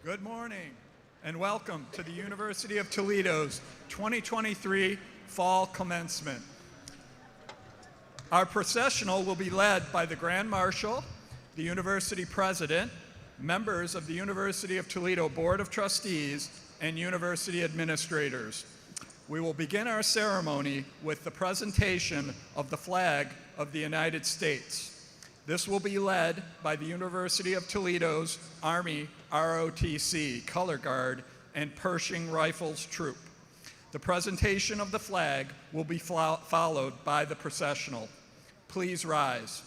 Good morning and welcome to the University of Toledo's 2023 Fall Commencement. Our processional will be led by the Grand Marshal, the University President, members of the University of Toledo Board of Trustees, and University administrators. We will begin our ceremony with the presentation of the flag of the United States. This will be led by the University of Toledo's Army ROTC Color Guard and Pershing Rifles Troop. The presentation of the flag will be followed by the processional. Please rise.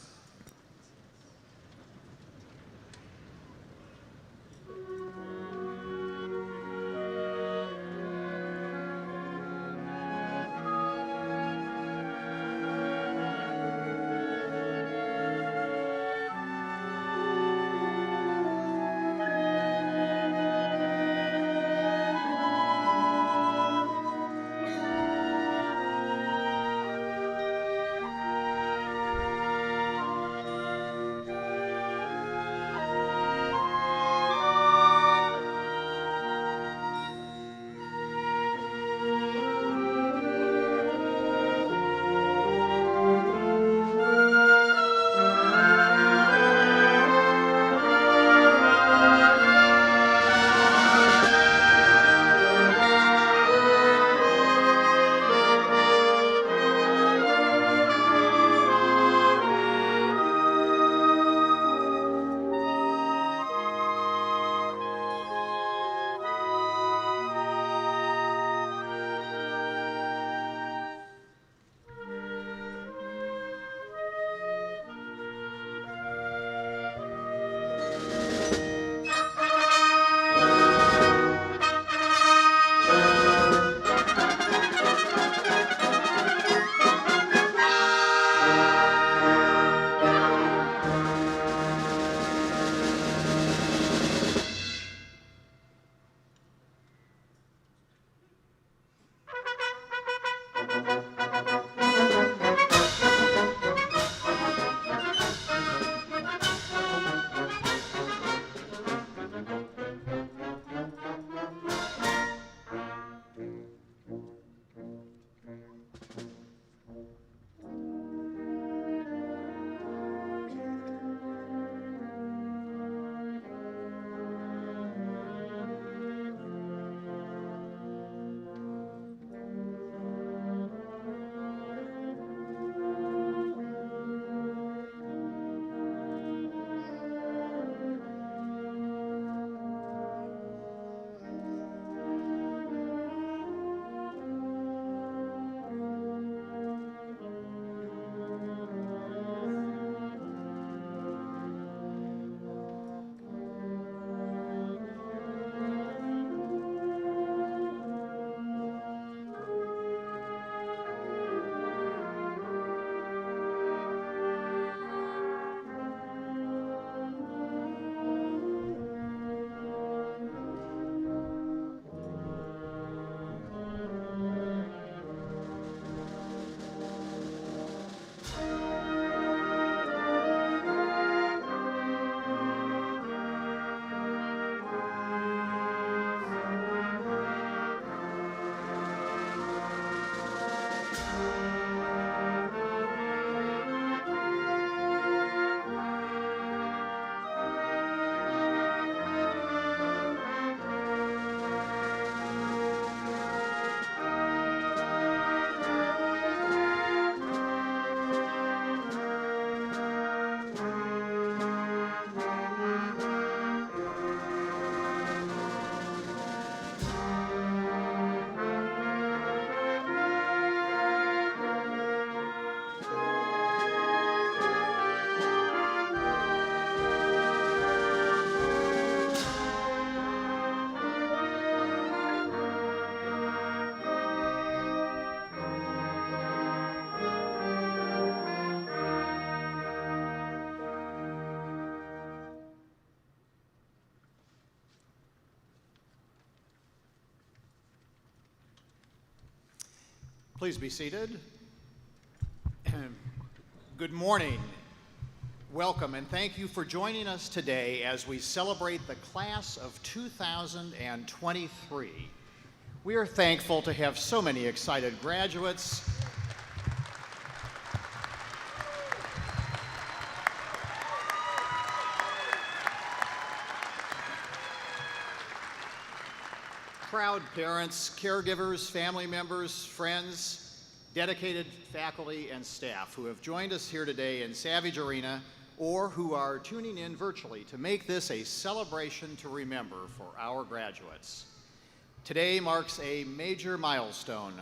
Please be seated. Good morning. Welcome and thank you for joining us today as we celebrate the class of 2023. We are thankful to have so many excited graduates. Proud parents, caregivers, family members, friends, dedicated faculty and staff who have joined us here today in Savage Arena or who are tuning in virtually to make this a celebration to remember for our graduates. Today marks a major milestone,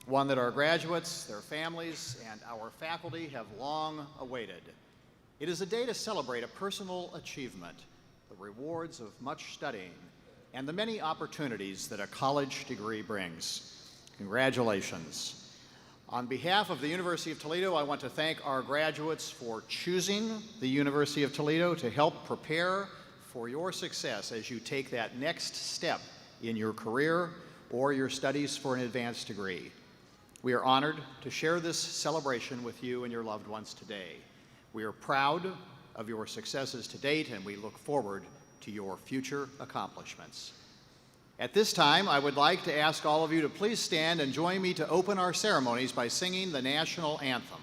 one that our graduates, their families, and our faculty have long awaited. It is a day to celebrate a personal achievement, the rewards of much studying, and the many opportunities that a college degree brings. Congratulations. On behalf of the University of Toledo, I want to thank our graduates for choosing the University of Toledo to help prepare for your success as you take that next step in your career or your studies for an advanced degree. We are honored to share this celebration with you and your loved ones today. We are proud of your successes to date, and we look forward to your future accomplishments. At this time, I would like to ask all of you to please stand and join me to open our ceremonies by singing the national anthem.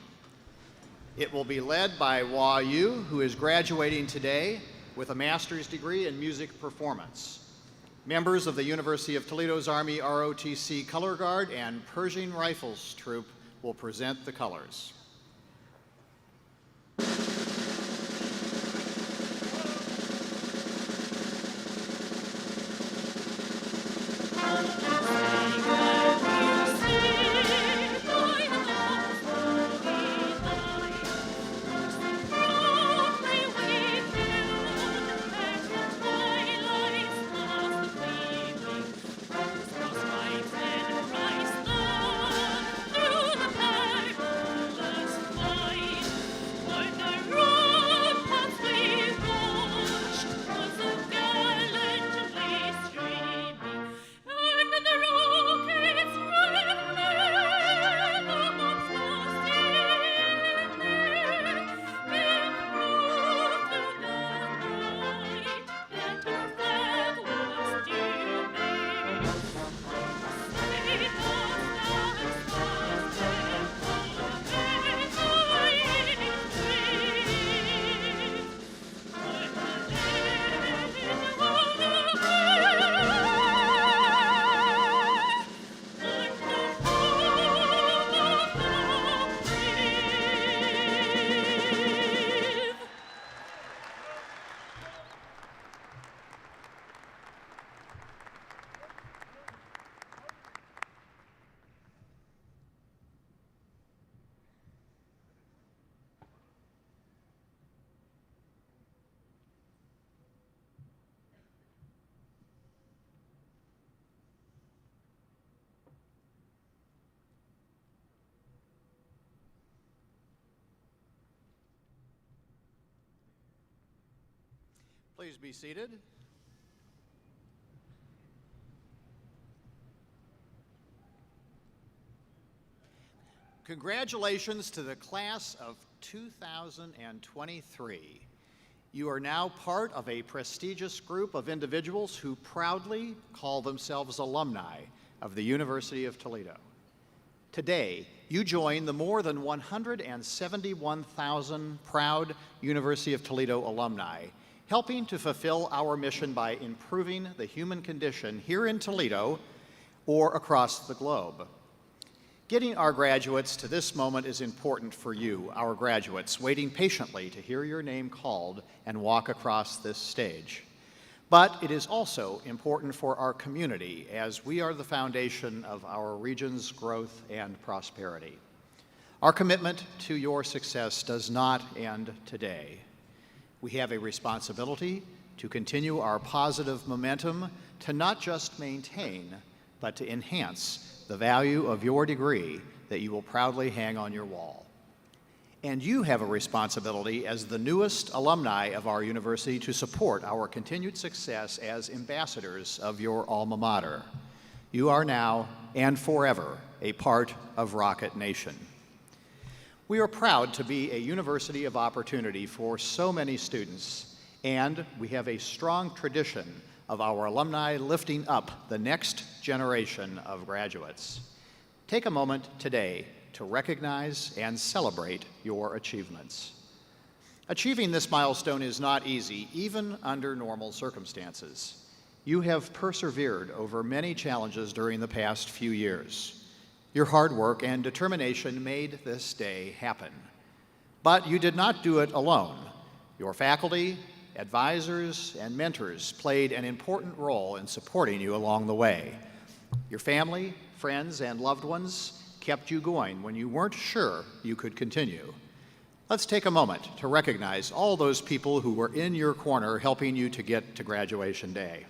It will be led by Hua Yu, who is graduating today with a master's degree in music performance. Members of the University of Toledo's Army ROTC Color Guard and Pershing Rifles Troop will present the colors. Please be seated. Congratulations to the class of 2023. You are now part of a prestigious group of individuals who proudly call themselves alumni of the University of Toledo. Today, you join the more than 171,000 proud University of Toledo alumni, helping to fulfill our mission by improving the human condition here in Toledo or across the globe. Getting our graduates to this moment is important for you, our graduates, waiting patiently to hear your name called and walk across this stage. But it is also important for our community, as we are the foundation of our region's growth and prosperity. Our commitment to your success does not end today. We have a responsibility to continue our positive momentum to not just maintain, but to enhance the value of your degree that you will proudly hang on your wall. And you have a responsibility as the newest alumni of our university to support our continued success as ambassadors of your alma mater. You are now and forever a part of Rocket Nation. We are proud to be a university of opportunity for so many students, and we have a strong tradition of our alumni lifting up the next generation of graduates. Take a moment today to recognize and celebrate your achievements. Achieving this milestone is not easy, even under normal circumstances. You have persevered over many challenges during the past few years. Your hard work and determination made this day happen. But you did not do it alone. Your faculty, advisors, and mentors played an important role in supporting you along the way. Your family, friends, and loved ones kept you going when you weren't sure you could continue. Let's take a moment to recognize all those people who were in your corner helping you to get to graduation day.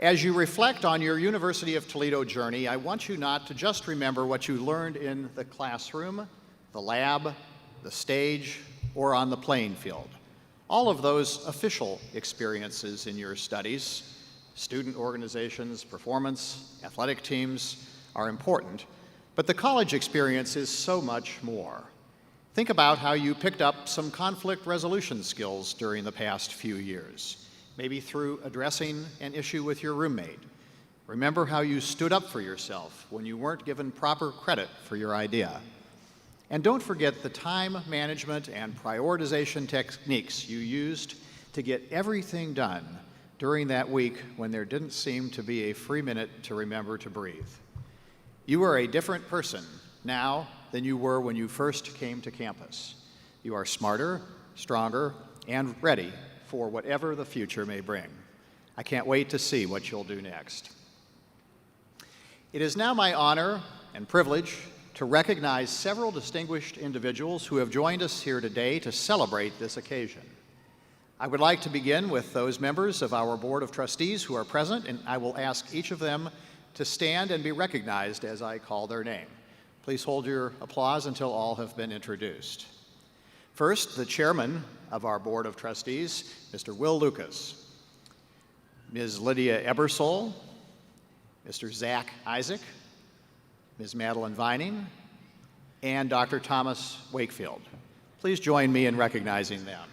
As you reflect on your University of Toledo journey, I want you not to just remember what you learned in the classroom, the lab, the stage, or on the playing field. All of those official experiences in your studies, student organizations, performance, athletic teams, are important, but the college experience is so much more. Think about how you picked up some conflict resolution skills during the past few years, maybe through addressing an issue with your roommate. Remember how you stood up for yourself when you weren't given proper credit for your idea. And don't forget the time management and prioritization techniques you used to get everything done during that week when there didn't seem to be a free minute to remember to breathe. You are a different person now than you were when you first came to campus. You are smarter, stronger, and ready for whatever the future may bring. I can't wait to see what you'll do next. It is now my honor and privilege to recognize several distinguished individuals who have joined us here today to celebrate this occasion. I would like to begin with those members of our Board of Trustees who are present, and I will ask each of them to stand and be recognized as I call their name. Please hold your applause until all have been introduced. First, the chairman of our Board of Trustees, Mr. Will Lucas, Ms. Lydia Ebersole, Mr. Zach Isaac, Ms. Madeline Vining, and Dr. Thomas Wakefield. Please join me in recognizing them.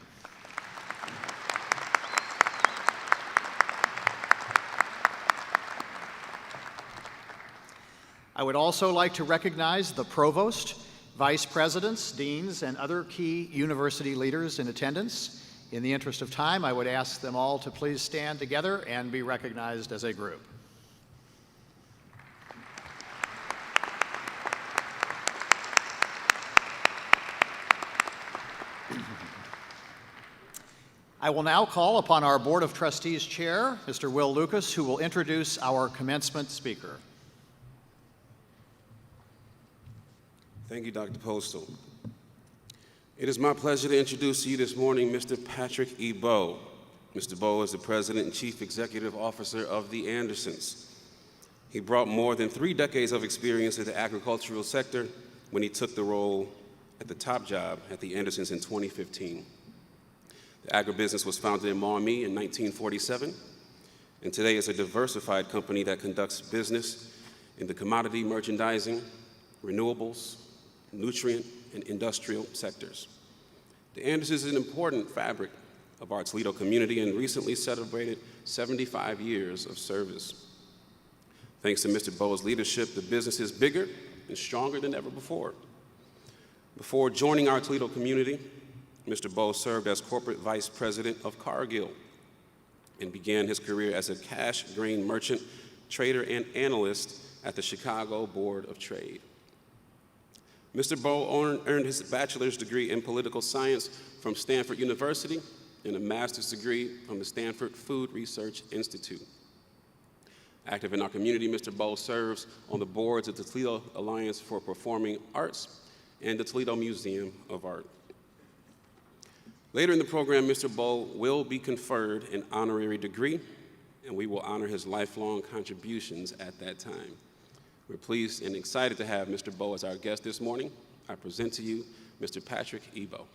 I would also like to recognize the provost, vice presidents, deans, and other key university leaders in attendance. In the interest of time, I would ask them all to please stand together and be recognized as a group. I will now call upon our Board of Trustees Chair, Mr. Will Lucas, who will introduce our commencement speaker. Thank you, Dr. Postal. It is my pleasure to introduce to you this morning Mr. Patrick E. Bowe. Mr. Bowe is the President and Chief Executive Officer of the Andersons. He brought more than 3 decades of experience in the agricultural sector when he took the role at the top job at the Andersons in 2015. The agribusiness was founded in Maumee in 1947, and today is a diversified company that conducts business in the commodity merchandising, renewables, nutrient, and industrial sectors. The Andersons is an important fabric of our Toledo community and recently celebrated 75 years of service. Thanks to Mr. Bowe's leadership, the business is bigger and stronger than ever before. Before joining our Toledo community, Mr. Bowe served as corporate vice president of Cargill and began his career as a cash grain merchant, trader, and analyst at the Chicago Board of Trade. Mr. Bowe earned his bachelor's degree in political science from Stanford University and a master's degree from the Stanford Food Research Institute. Active in our community, Mr. Bowe serves on the boards of the Toledo Alliance for Performing Arts and the Toledo Museum of Art. Later in the program, Mr. Bowe will be conferred an honorary degree, and we will honor his lifelong contributions at that time. We're pleased and excited to have Mr. Bowe as our guest this morning. I present to you Mr. Patrick E. Bowe.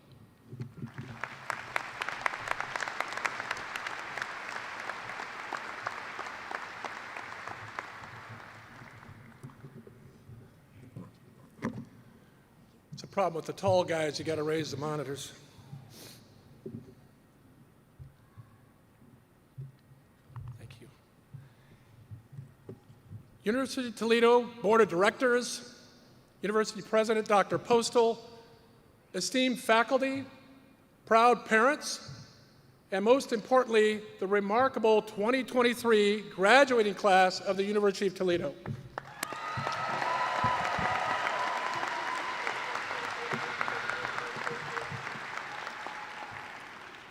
Problem with the tall guys, you got to raise the monitors. Thank you. University of Toledo Board of Directors, University President Dr. Postal, esteemed faculty, proud parents, and most importantly, the remarkable 2023 graduating class of the University of Toledo.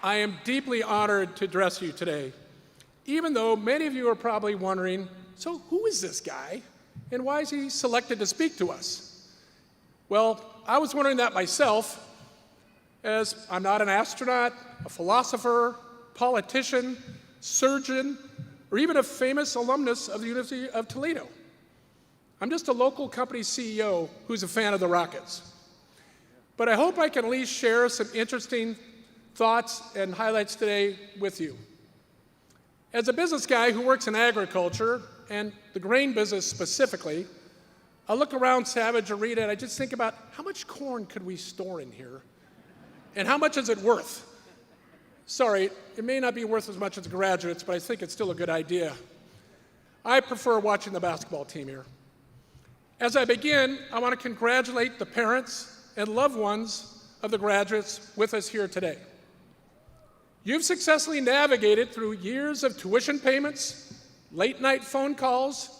I am deeply honored to address you today, even though many of you are probably wondering, so who is this guy, and why is he selected to speak to us? Well, I was wondering that myself, as I'm not an astronaut, a philosopher, politician, surgeon, or even a famous alumnus of the University of Toledo. I'm just a local company CEO who's a fan of the Rockets. But I hope I can at least share some interesting thoughts and highlights today with you. As a business guy who works in agriculture, and the grain business specifically, I look around Savage Arena and I just think about how much corn could we store in here? And how much is it worth? Sorry, it may not be worth as much as graduates, but I think it's still a good idea. I prefer watching the basketball team here. As I begin, I want to congratulate the parents and loved ones of the graduates with us here today. You've successfully navigated through years of tuition payments, late-night phone calls,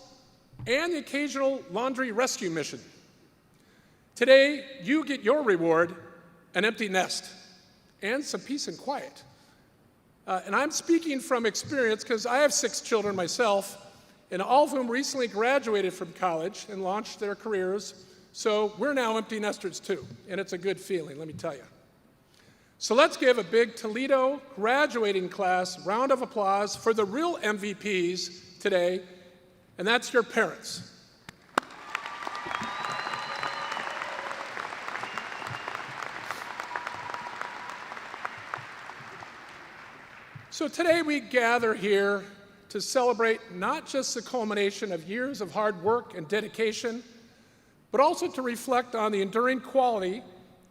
and the occasional laundry rescue mission. Today, you get your reward, an empty nest, and some peace and quiet. And I'm speaking from experience because I have 6 children myself, and all of whom recently graduated from college and launched their careers. So we're now empty nesters too, and it's a good feeling, let me tell you. So let's give a big Toledo graduating class round of applause for the real MVPs today, and that's your parents. So today we gather here to celebrate not just the culmination of years of hard work and dedication, but also to reflect on the enduring quality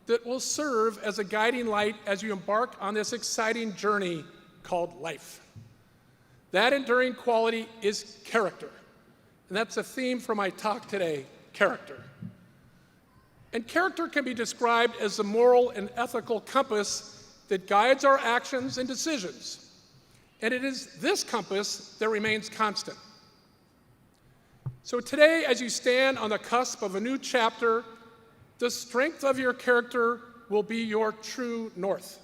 that will serve as a guiding light as you embark on this exciting journey called life. That enduring quality is character. And that's a theme for my talk today, character. And character can be described as the moral and ethical compass that guides our actions and decisions. And it is this compass that remains constant. So today, as you stand on the cusp of a new chapter, the strength of your character will be your true north.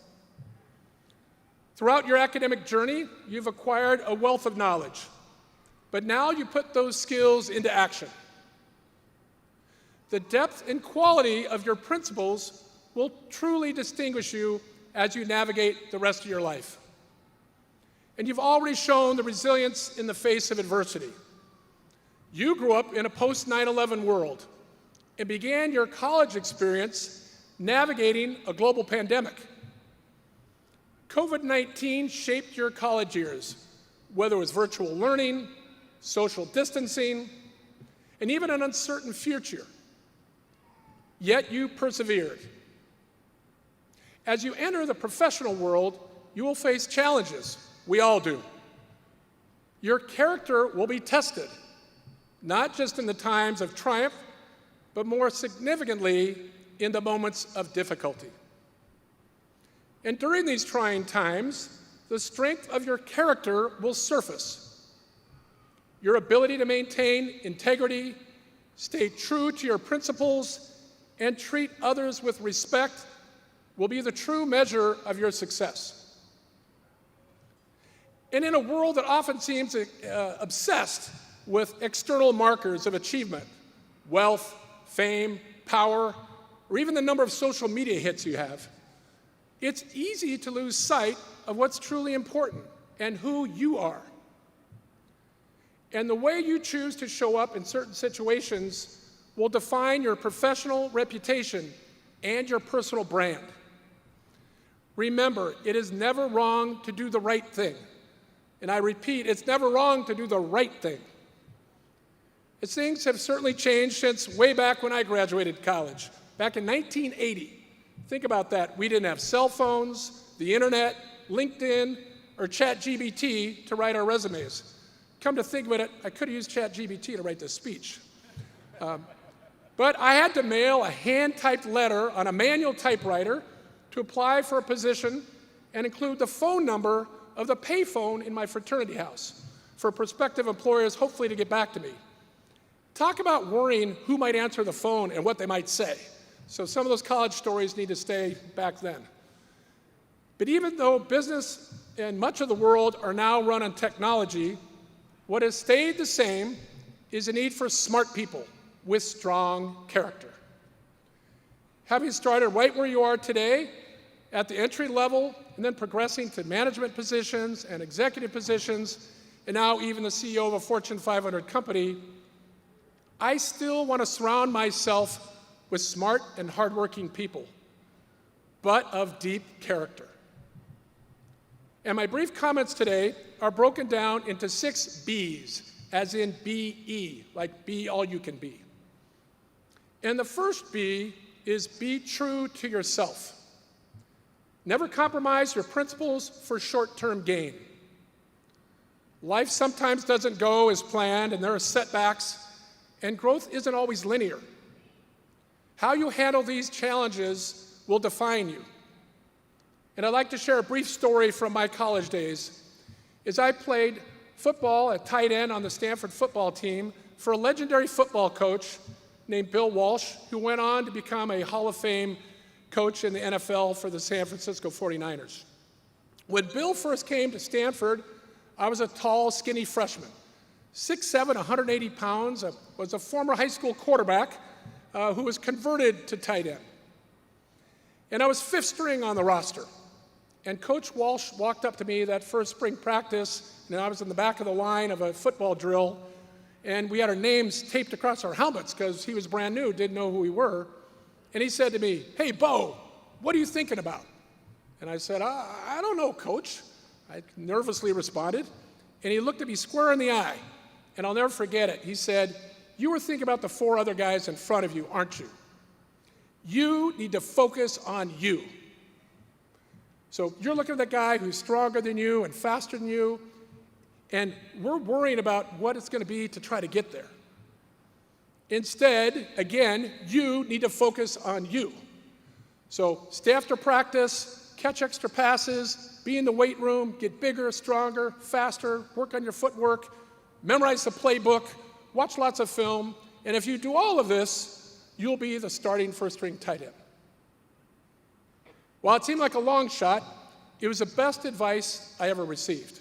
Throughout your academic journey, you've acquired a wealth of knowledge, but now you put those skills into action. The depth and quality of your principles will truly distinguish you as you navigate the rest of your life. And you've already shown the resilience in the face of adversity. You grew up in a post-9/11 world and began your college experience navigating a global pandemic. COVID-19 shaped your college years, whether it was virtual learning, social distancing, and even an uncertain future. Yet you persevered. As you enter the professional world, you will face challenges. We all do. Your character will be tested, not just in the times of triumph, but more significantly in the moments of difficulty. And during these trying times, the strength of your character will surface. Your ability to maintain integrity, stay true to your principles, and treat others with respect will be the true measure of your success. And in a world that often seems obsessed with external markers of achievement, wealth, fame, power, or even the number of social media hits you have, it's easy to lose sight of what's truly important and who you are. And the way you choose to show up in certain situations will define your professional reputation and your personal brand. Remember, it is never wrong to do the right thing. And I repeat, it's never wrong to do the right thing. Things have certainly changed since way back when I graduated college. back in 1980. Think about that. We didn't have cell phones, the internet, LinkedIn, or ChatGPT to write our resumes. Come to think of it, I could have used ChatGPT to write this speech. But I had to mail a hand-typed letter on a manual typewriter to apply for a position and include the phone number of the payphone in my fraternity house for prospective employers, hopefully to get back to me. Talk about worrying who might answer the phone and what they might say. So some of those college stories need to stay back then. But even though business and much of the world are now run on technology, what has stayed the same is the need for smart people with strong character. Having started right where you are today, at the entry level, and then progressing to management positions and executive positions, and now even the CEO of a Fortune 500 company, I still want to surround myself with smart and hardworking people, but of deep character. And my brief comments today are broken down into 6 B's, as in B-E, like be all you can be. And the first B is be true to yourself. Never compromise your principles for short-term gain. Life sometimes doesn't go as planned, and there are setbacks, and growth isn't always linear. How you handle these challenges will define you. And I'd like to share a brief story from my college days. As I played football at tight end on the Stanford football team for a legendary football coach named Bill Walsh, who went on to become a Hall of Fame coach in the NFL for the San Francisco 49ers. When Bill first came to Stanford, I was a tall, skinny freshman. 6'7", 180 pounds, was a former high school quarterback who was converted to tight end. And I was 5th string on the roster. And Coach Walsh walked up to me that first spring practice, and I was in the back of the line of a football drill, and we had our names taped across our helmets because he was brand new, didn't know who we were. And he said to me, "Hey, Bo, what are you thinking about?" And I said, I don't know, Coach. I nervously responded. And he looked at me square in the eye, and I'll never forget it. He said, "You were thinking about the 4 other guys in front of you, aren't you? You need to focus on you. So you're looking at the guy who's stronger than you and faster than you, and we're worrying about what it's going to be to try to get there. Instead, again, you need to focus on you. So stay after practice, catch extra passes, be in the weight room, get bigger, stronger, faster, work on your footwork, memorize the playbook, watch lots of film, and if you do all of this, you'll be the starting first-string tight end." While it seemed like a long shot, it was the best advice I ever received.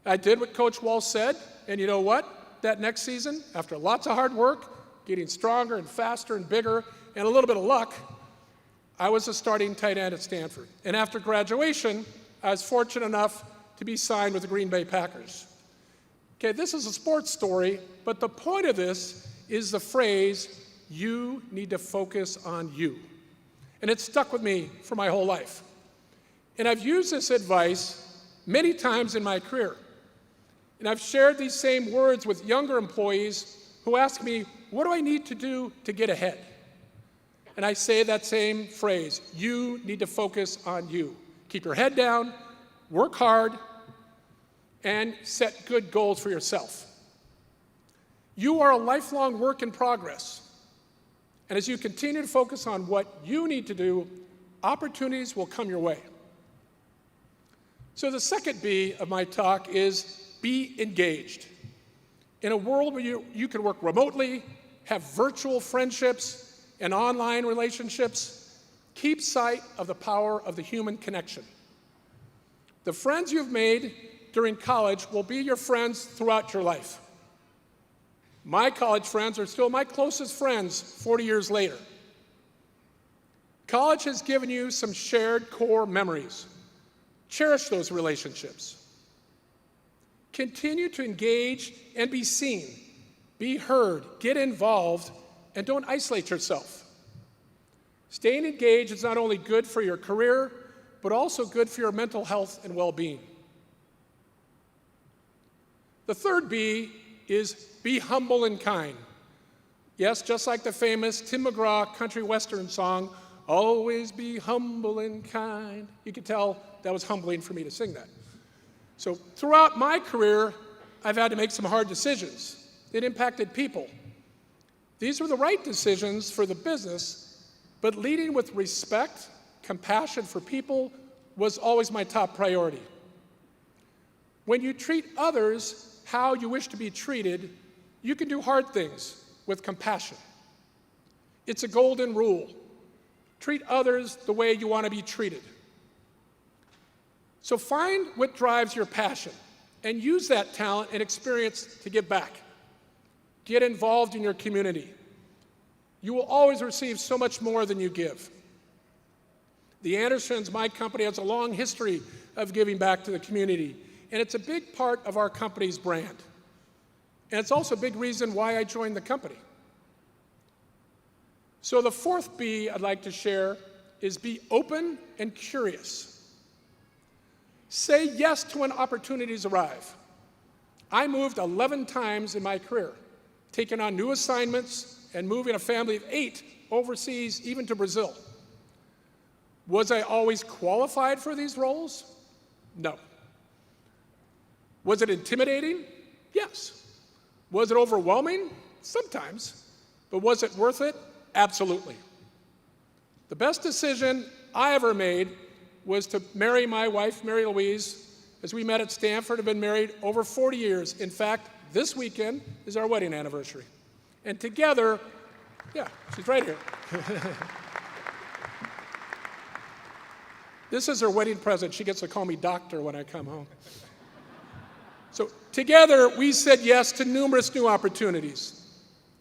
I did what Coach Walsh said, and you know what? That next season, after lots of hard work, getting stronger and faster and bigger, and a little bit of luck, I was a starting tight end at Stanford. And after graduation, I was fortunate enough to be signed with the Green Bay Packers. Okay, this is a sports story, but the point of this is the phrase, "You need to focus on you." And it stuck with me for my whole life. And I've used this advice many times in my career. And I've shared these same words with younger employees who ask me, "What do I need to do to get ahead?" And I say that same phrase, "You need to focus on you." Keep your head down, work hard, and set good goals for yourself. You are a lifelong work in progress. And as you continue to focus on what you need to do, opportunities will come your way. So the second B of my talk is be engaged. In a world where you can work remotely, have virtual friendships and online relationships, keep sight of the power of the human connection. The friends you've made during college will be your friends throughout your life. My college friends are still my closest friends 40 years later. College has given you some shared core memories. Cherish those relationships. Continue to engage and be seen. Be heard, get involved, and don't isolate yourself. Staying engaged is not only good for your career, but also good for your mental health and well-being. The third B is be humble and kind. Yes, just like the famous Tim McGraw country western song, "Always be humble and kind." You could tell that was humbling for me to sing that. So throughout my career, I've had to make some hard decisions. It impacted people. These were the right decisions for the business, but leading with respect, compassion for people was always my top priority. When you treat others how you wish to be treated, you can do hard things with compassion. It's a golden rule. Treat others the way you want to be treated. So find what drives your passion and use that talent and experience to give back. Get involved in your community. You will always receive so much more than you give. The Andersons, my company, has a long history of giving back to the community, and it's a big part of our company's brand. And it's also a big reason why I joined the company. So the fourth B I'd like to share is be open and curious. Say yes to when opportunities arrive. I moved 11 times in my career, taking on new assignments and moving a family of 8 overseas, even to Brazil. Was I always qualified for these roles? No. Was it intimidating? Yes. Was it overwhelming? Sometimes. But was it worth it? Absolutely. The best decision I ever made was to marry my wife, Mary Louise, as we met at Stanford, have been married over 40 years. In fact, this weekend is our wedding anniversary. And together, yeah, she's right here. This is her wedding present. She gets to call me doctor when I come home. So together, we said yes to numerous new opportunities,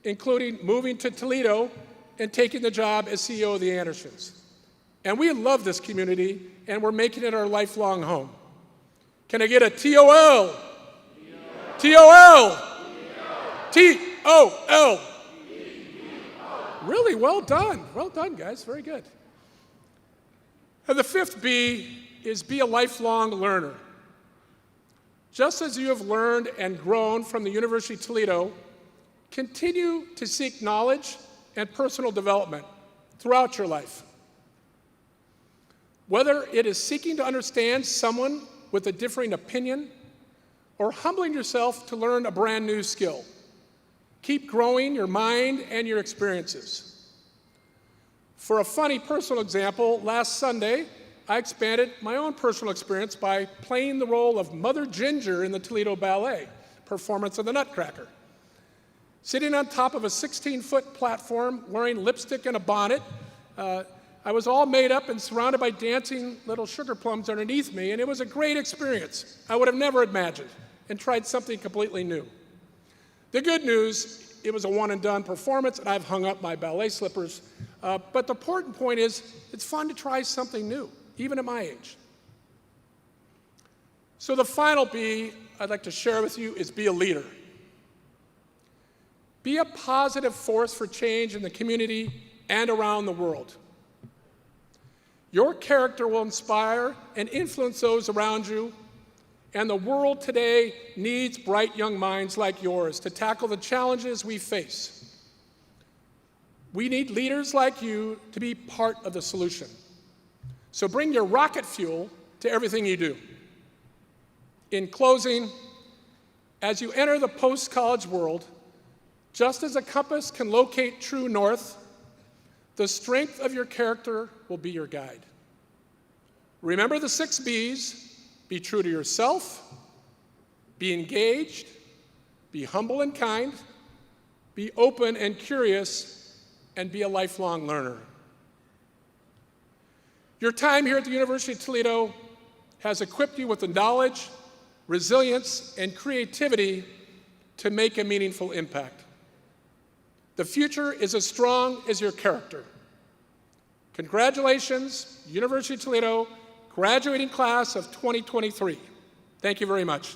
including moving to Toledo and taking the job as CEO of the Andersons. And we love this community, and we're making it our lifelong home. Can I get a TOL? TOL? TOL? Really well done. Well done, guys. Very good. And the fifth B is be a lifelong learner. Just as you have learned and grown from the University of Toledo, continue to seek knowledge and personal development throughout your life. Whether it is seeking to understand someone with a differing opinion or humbling yourself to learn a brand new skill, keep growing your mind and your experiences. For a funny personal example, last Sunday, I expanded my own personal experience by playing the role of Mother Ginger in the Toledo Ballet, performance of the Nutcracker. Sitting on top of a 16-foot platform, wearing lipstick and a bonnet, I was all made up and surrounded by dancing little sugar plums underneath me, and it was a great experience. I would have never imagined, and tried something completely new. The good news, it was a one-and-done performance, and I've hung up my ballet slippers. But the important point is, it's fun to try something new, even at my age. So the final B I'd like to share with you is be a leader. Be a positive force for change in the community and around the world. Your character will inspire and influence those around you, and the world today needs bright young minds like yours to tackle the challenges we face. We need leaders like you to be part of the solution. So bring your rocket fuel to everything you do. In closing, as you enter the post-college world, just as a compass can locate true north, the strength of your character will be your guide. Remember the 6 B's. Be true to yourself, be engaged, be humble and kind, be open and curious, and be a lifelong learner. Your time here at the University of Toledo has equipped you with the knowledge, resilience, and creativity to make a meaningful impact. The future is as strong as your character. Congratulations, University of Toledo, graduating class of 2023. Thank you very much.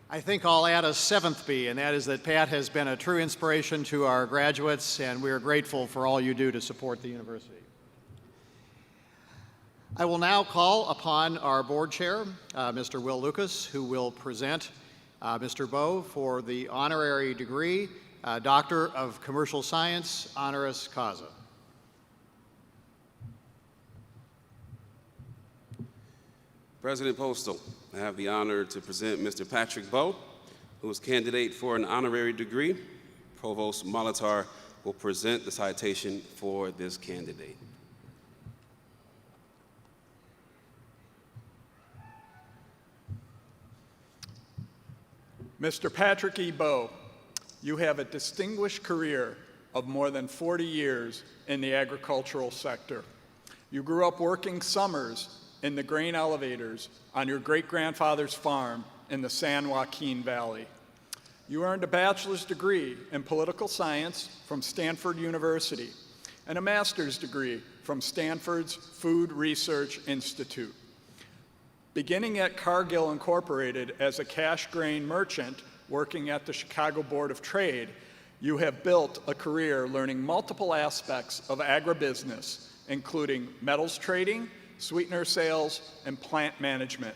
I I think I'll add a seventh B, and that is that Pat has been a true inspiration to our graduates, and we are grateful for all you do to support the university. I will now call upon our board chair, Mr. Will Lucas, who will present Mr. Bowe for the honorary degree, Doctor of Commercial Science, honoris causa. President Postal, I have the honor to present Mr. Patrick Bowe, who is candidate for an honorary degree. Provost Molitor will present the citation for this candidate. Mr. Patrick E. Bowe, you have a distinguished career of more than 40 years in the agricultural sector. You grew up working summers in the grain elevators on your great-grandfather's farm in the San Joaquin Valley. You earned a bachelor's degree in political science from Stanford University and a master's degree from Stanford's Food Research Institute. Beginning at Cargill Incorporated as a cash grain merchant working at the Chicago Board of Trade, you have built a career learning multiple aspects of agribusiness, including metals trading, sweetener sales, and plant management.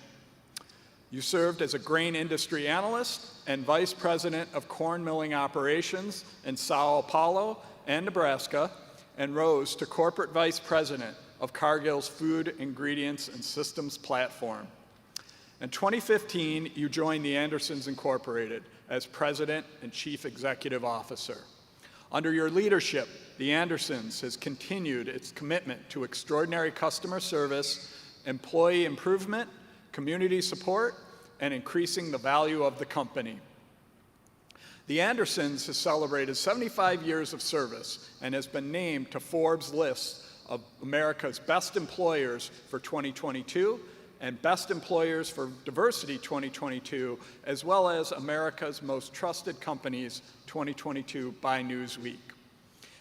You served as a grain industry analyst and vice president of corn milling operations in Sao Paulo and Nebraska, and rose to corporate vice president of Cargill's Food Ingredients and Systems platform. In 2015, you joined the Andersons Incorporated as president and chief executive officer. Under your leadership, the Andersons has continued its commitment to extraordinary customer service, employee improvement, community support, and increasing the value of the company. The Andersons has celebrated 75 years of service and has been named to Forbes' list of America's best employers for 2022 and best employers for diversity 2022, as well as America's most trusted companies 2022 by Newsweek.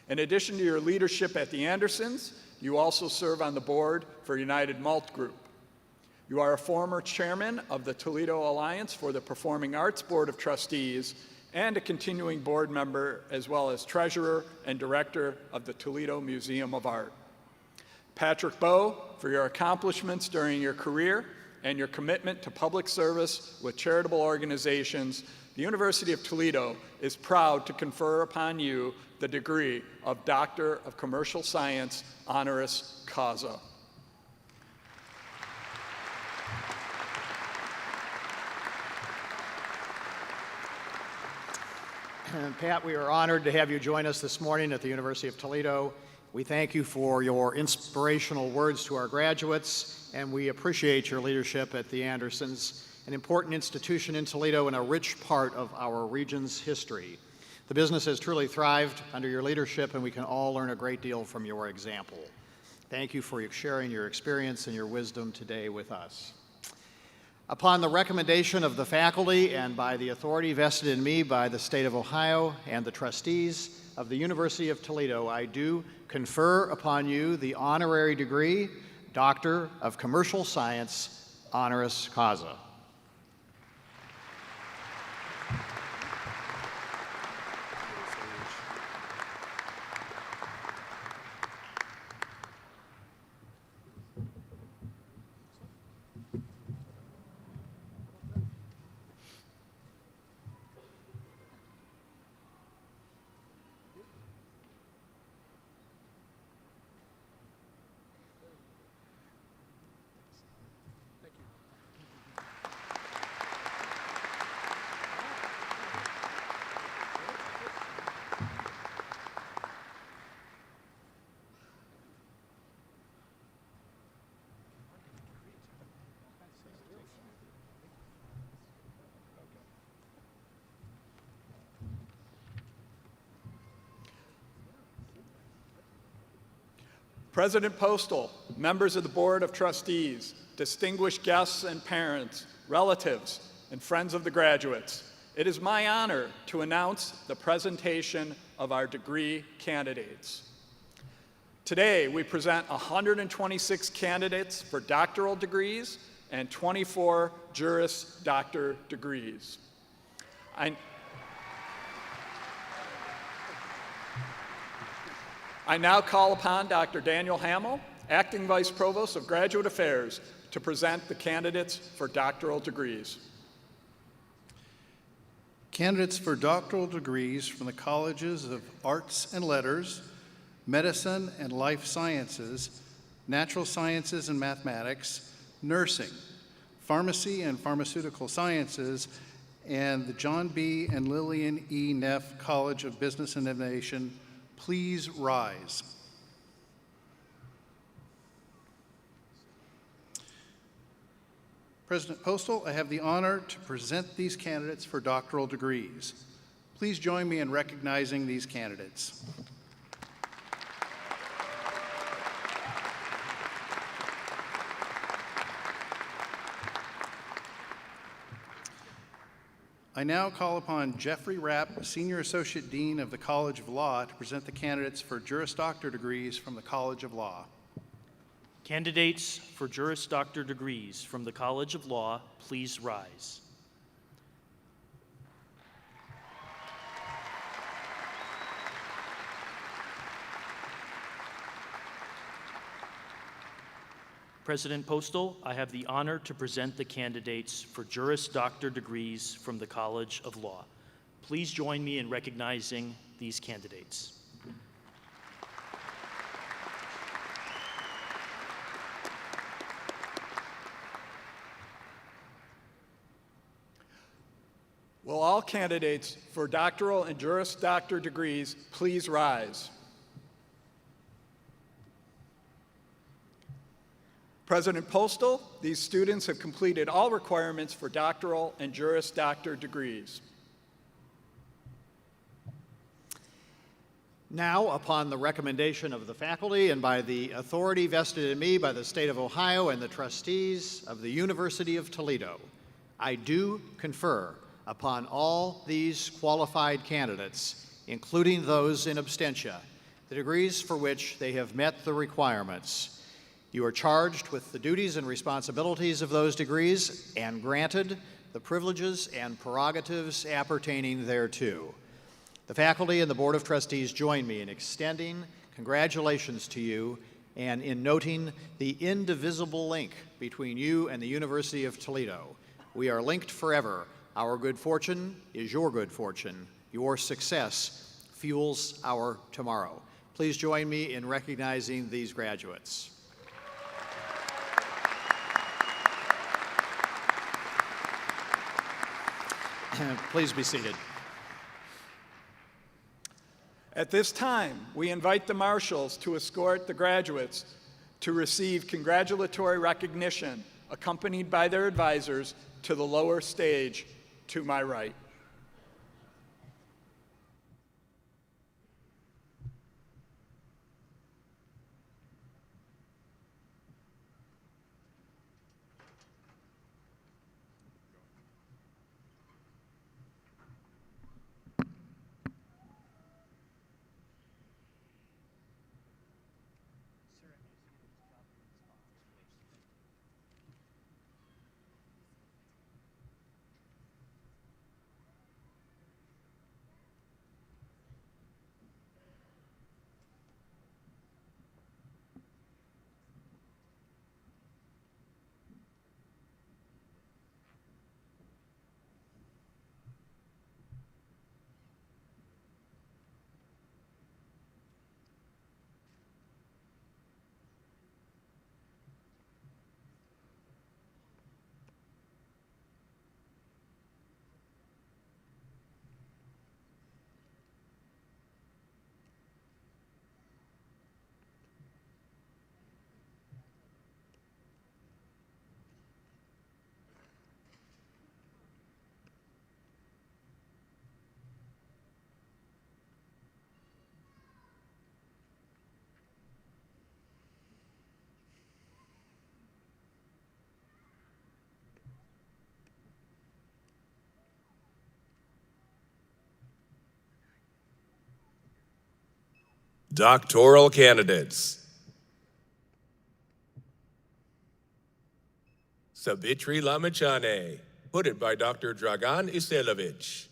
In addition to your leadership at the Andersons, you also serve on the board for United Malt Group. You are a former chairman of the Toledo Alliance for the Performing Arts Board of Trustees and a continuing board member, as well as treasurer and director of the Toledo Museum of Art. Patrick Bowe, for your accomplishments during your career and your commitment to public service with charitable organizations, the University of Toledo is proud to confer upon you the degree of Doctor of Commercial Science, honoris causa. Pat, we are honored to have you join us this morning at the University of Toledo. We thank you for your inspirational words to our graduates, and we appreciate your leadership at the Andersons, an important institution in Toledo and a rich part of our region's history. The business has truly thrived under your leadership, and we can all learn a great deal from your example. Thank you for sharing your experience and your wisdom today with us. Upon the recommendation of the faculty and by the authority vested in me by the state of Ohio and the trustees of the University of Toledo, I do confer upon you the honorary degree, Doctor of Commercial Science, honoris causa. President Postal, members of the Board of Trustees, distinguished guests and parents, relatives, and friends of the graduates, it is my honor to announce the presentation of our degree candidates. Today, we present 126 candidates for doctoral degrees and 24 Juris Doctor degrees. I now call upon Dr. Daniel Hamill, Acting Vice Provost of Graduate Affairs, to present the candidates for doctoral degrees. Candidates for doctoral degrees from the Colleges of Arts and Letters, Medicine and Life Sciences, Natural Sciences and Mathematics, Nursing, Pharmacy and Pharmaceutical Sciences, and the John B. and Lillian E. Neff College of Business and Innovation, please rise. President Postal, I have the honor to present these candidates for doctoral degrees. Please join me in recognizing these candidates. I now call upon Jeffrey Rapp, Senior Associate Dean of the College of Law, to present the candidates for Juris Doctor degrees from the College of Law. Candidates for Juris Doctor degrees from the College of Law, please rise. President Postal, I have the honor to present the candidates for Juris Doctor degrees from the College of Law. Please join me in recognizing these candidates. Will all candidates for doctoral and Juris Doctor degrees please rise? President Postal, these students have completed all requirements for doctoral and Juris Doctor degrees. Now, upon the recommendation of the faculty and by the authority vested in me by the state of Ohio and the trustees of the University of Toledo, I do confer upon all these qualified candidates, including those in absentia, the degrees for which they have met the requirements. You are charged with the duties and responsibilities of those degrees and granted the privileges and prerogatives appertaining thereto. The faculty and the Board of Trustees join me in extending congratulations to you and in noting the indivisible link between you and the University of Toledo. We are linked forever. Our good fortune is your good fortune. Your success fuels our tomorrow. Please join me in recognizing these graduates. Please be seated. At this time, we invite the marshals to escort the graduates to receive congratulatory recognition, accompanied by their advisors, to the lower stage to my right. Doctoral candidates. Savitri Lamachane, put it by Dr. Dragan Iselovich.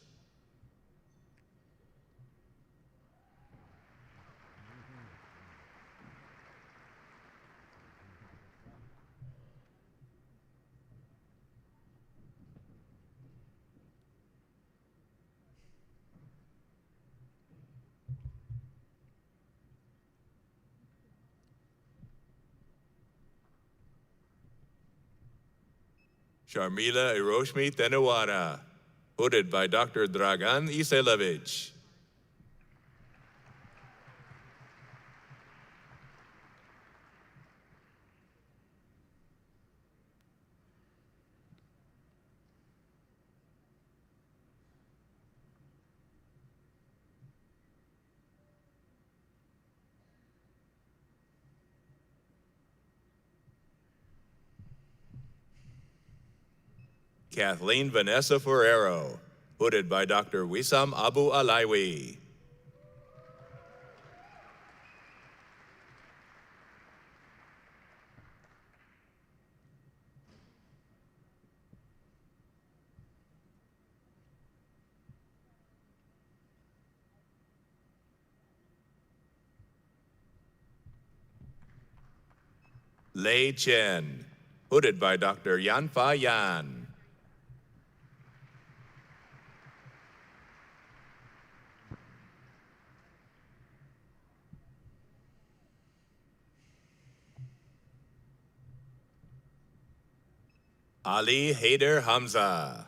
Sharmila Hiroshmi Tenewara, hooded by Dr. Dragan Iselevich. Kathleen Vanessa Ferrero, hooded by Dr. Wissam Abu Alaiwi. Lei Chen, hooded by Dr. Yanfa Yan. Ali Haider Hamza.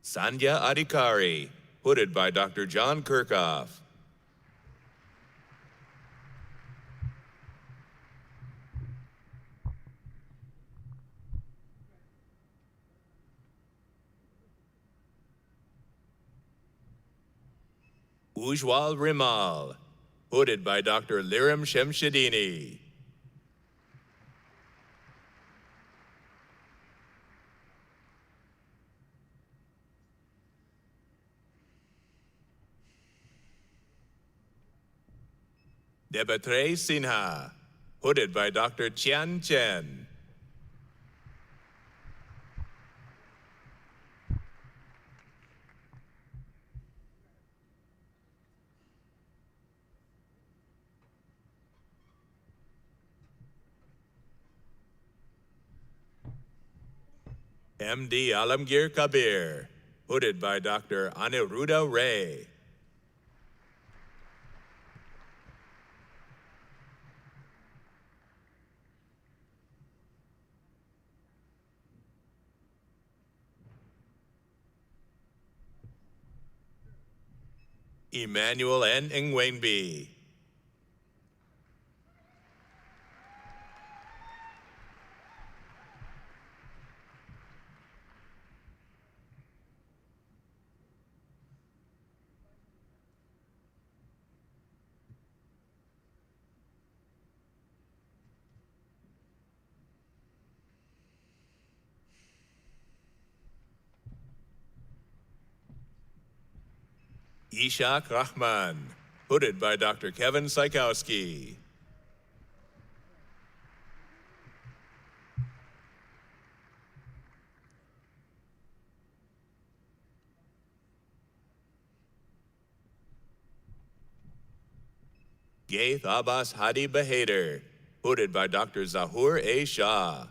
Sandhya Adhikari, hooded by Dr. John Kirchhoff. Ujwal Rimal, hooded by Dr. Liram Shemshadini. Debatre Sinha, hooded by Dr. Chian Chen. MD Alamgir Kabir, hooded by Dr. Aniruddha Ray. Emmanuel N. Ngwenbi. Ishak Rahman, hooded by Dr. Kevin Sykowski. Gaith Abbas Hadi Behader, hooded by Dr. Zahur A. Shah.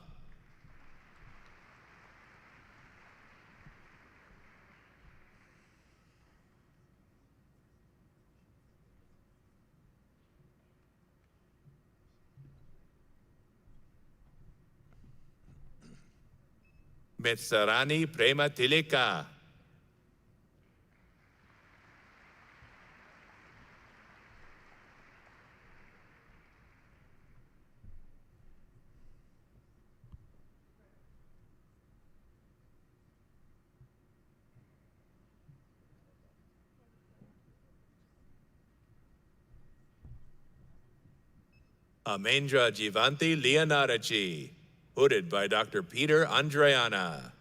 Metsarani Prema Tilika. Amendra Jivanti Leonardochi, hooded by Dr. Peter Andreana.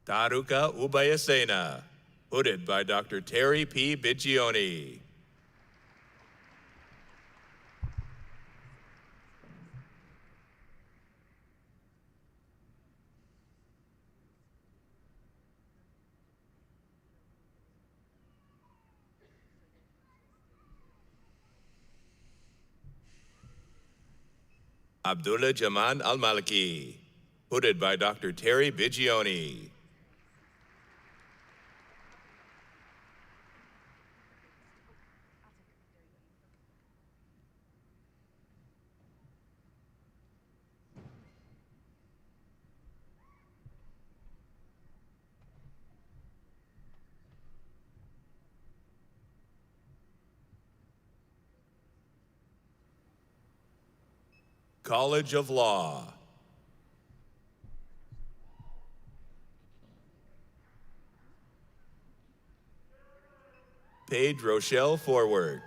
Taruka Ubayasena, hooded by Dr. Terry P. Bigioni. Abdullah Jaman Al-Maliki, hooded by Dr. Terry Bigioni. College of Law. Paige Rochelle Forwork.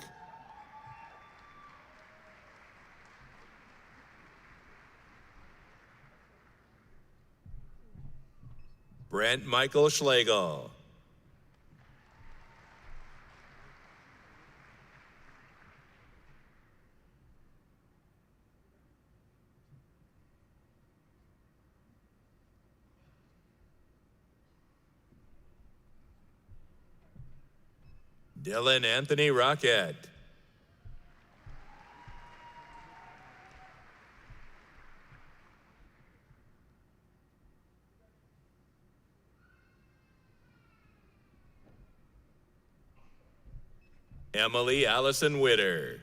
Brent Michael Schlegel. Dylan Anthony Rocket. Emily Allison Witter.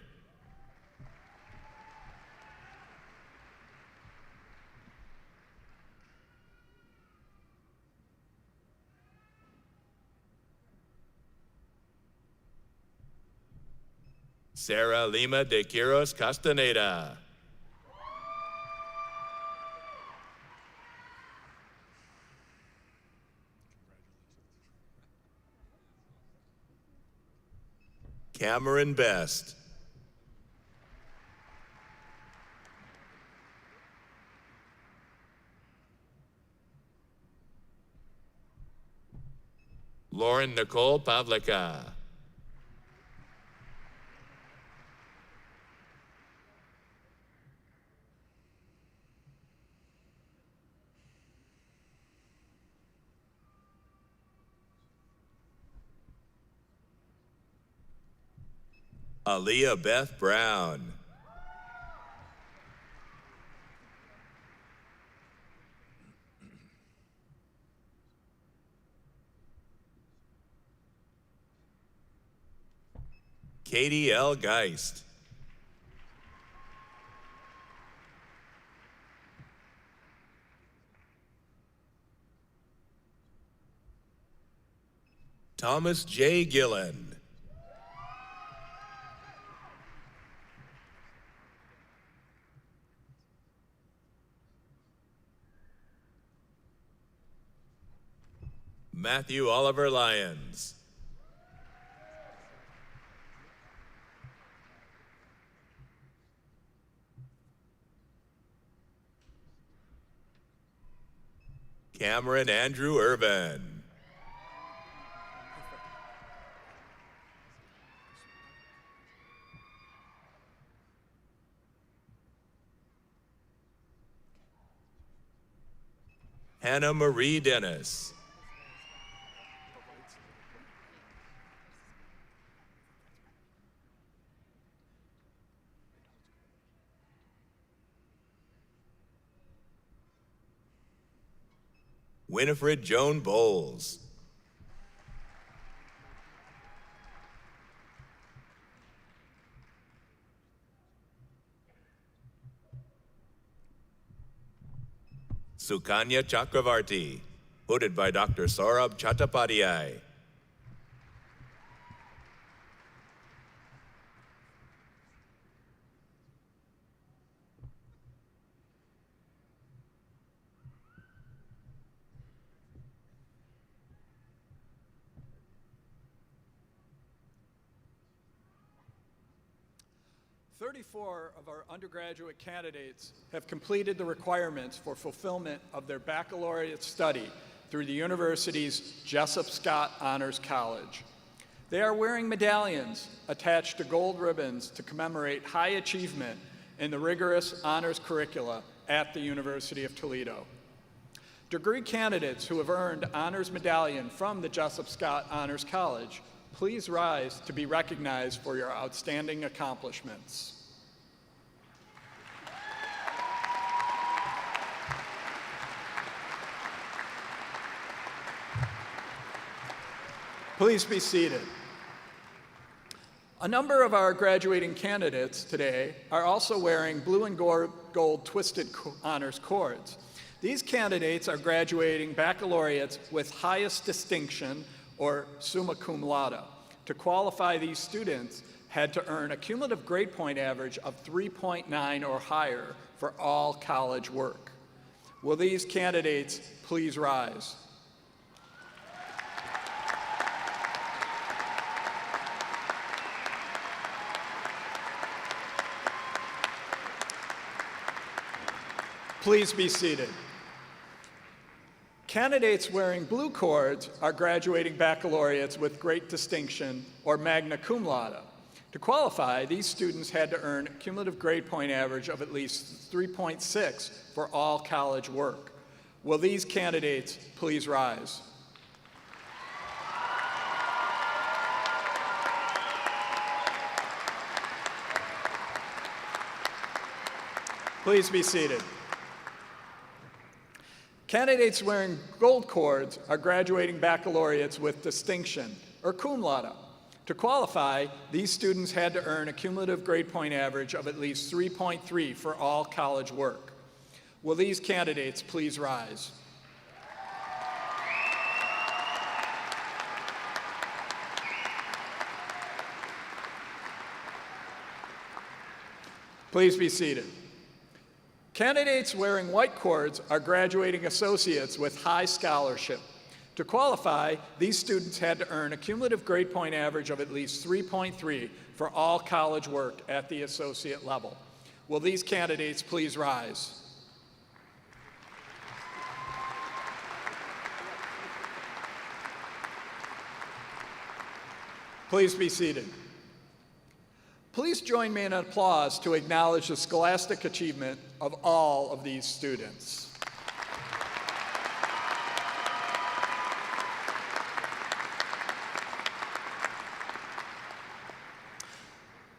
Sarah Lima de Quiros Castaneda. Cameron Best. Lauren Nicole Pavlika. Aaliyah Beth Brown. Katie L. Geist. Thomas J. Gillen. Matthew Oliver Lyons. Cameron Andrew Irvin. Hannah Marie Dennis. Winifred Joan Bowles. Sukanya Chakravarti, hooded by Dr. Saurabh Chattopadhyay. Thirty-four of our undergraduate candidates have completed the requirements for fulfillment of their baccalaureate study through the university's Jessup Scott Honors College. They are wearing medallions attached to gold ribbons to commemorate high achievement in the rigorous honors curricula at the University of Toledo. Degree candidates who have earned honors medallion from the Jessup Scott Honors College, please rise to be recognized for your outstanding accomplishments. Please be seated. A number of our graduating candidates today are also wearing blue and gold twisted honors cords. These candidates are graduating baccalaureates with highest distinction, or summa cum laude. To qualify, these students had to earn a cumulative grade point average of 3.9 or higher for all college work. Will these candidates please rise? Please be seated. Candidates wearing blue cords are graduating baccalaureates with great distinction, or magna cum laude. To qualify, these students had to earn a cumulative grade point average of at least 3.6 for all college work. Will these candidates please rise? Please be seated. Candidates wearing gold cords are graduating baccalaureates with distinction, or cum laude. To qualify, these students had to earn a cumulative grade point average of at least 3.3 for all college work. Will these candidates please rise? Please be seated. Candidates wearing white cords are graduating associates with high scholarship. To qualify, these students had to earn a cumulative grade point average of at least 3.3 for all college work at the associate level. Will these candidates please rise? Please be seated. Please join me in an applause to acknowledge the scholastic achievement of all of these students.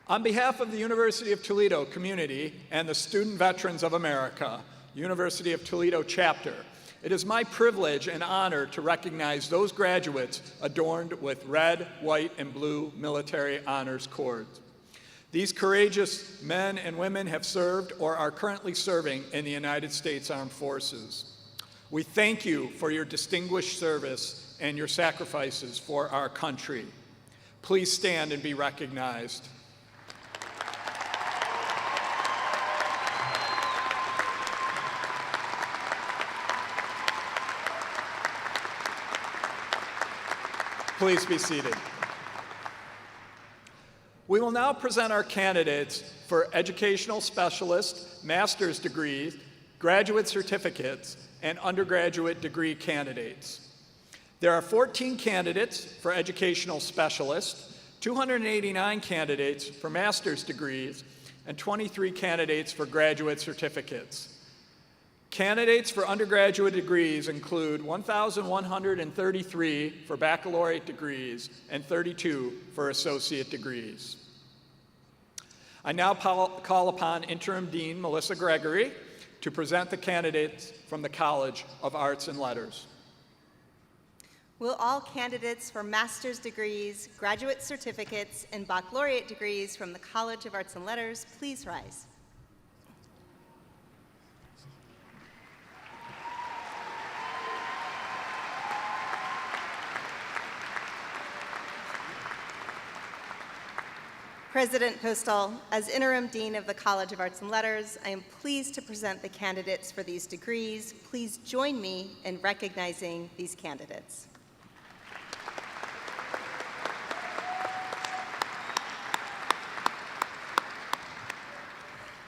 On behalf of the University of Toledo community and the Student Veterans of America, University of Toledo chapter, it is my privilege and honor to recognize those graduates adorned with red, white, and blue military honors cords. These courageous men and women have served or are currently serving in the United States Armed Forces. We thank you for your distinguished service and your sacrifices for our country. Please stand and be recognized. Please be seated. We will now present our candidates for educational specialist, master's degrees, graduate certificates, and undergraduate degree candidates. There are 14 candidates for educational specialist, 289 candidates for master's degrees, and 23 candidates for graduate certificates. Candidates for undergraduate degrees include 1,133 for baccalaureate degrees and 32 for associate degrees. I now call upon Interim Dean Melissa Gregory to present the candidates from the College of Arts and Letters. Will all candidates for master's degrees, graduate certificates, and baccalaureate degrees from the College of Arts and Letters please rise? President Postal, as Interim Dean of the College of Arts and Letters, I am pleased to present the candidates for these degrees. Please join me in recognizing these candidates.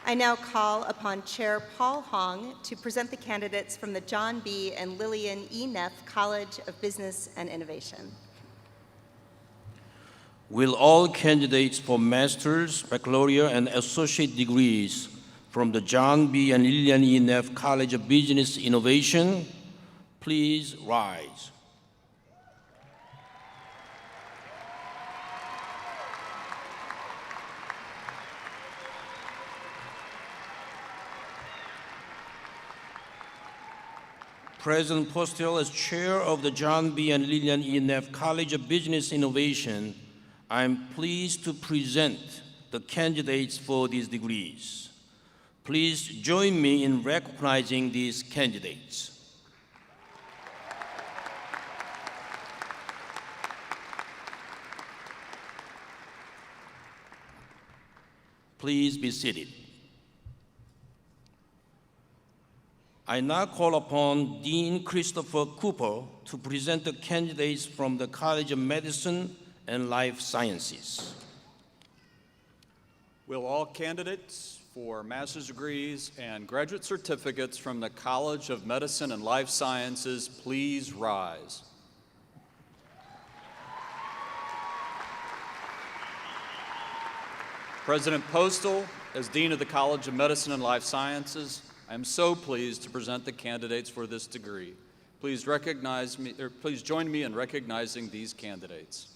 I now call upon Chair Paul Hong to present the candidates from the John B. and Lillian E. Neff College of Business and Innovation. Will all candidates for master's, baccalaureate, and associate degrees from the John B. and Lillian E. Neff College of Business Innovation please rise? President Postel, as chair of the John B. and Lillian E. Neff College of Business Innovation, I am pleased to present the candidates for these degrees. Please join me in recognizing these candidates. Please be seated. I now call upon Dean Christopher Cooper to present the candidates from the College of Medicine and Life Sciences. Will all candidates for master's degrees and graduate certificates from the College of Medicine and Life Sciences please rise? President Postel, as Dean of the College of Medicine and Life Sciences, I am so pleased to present the candidates for this degree. Please join me in recognizing these candidates.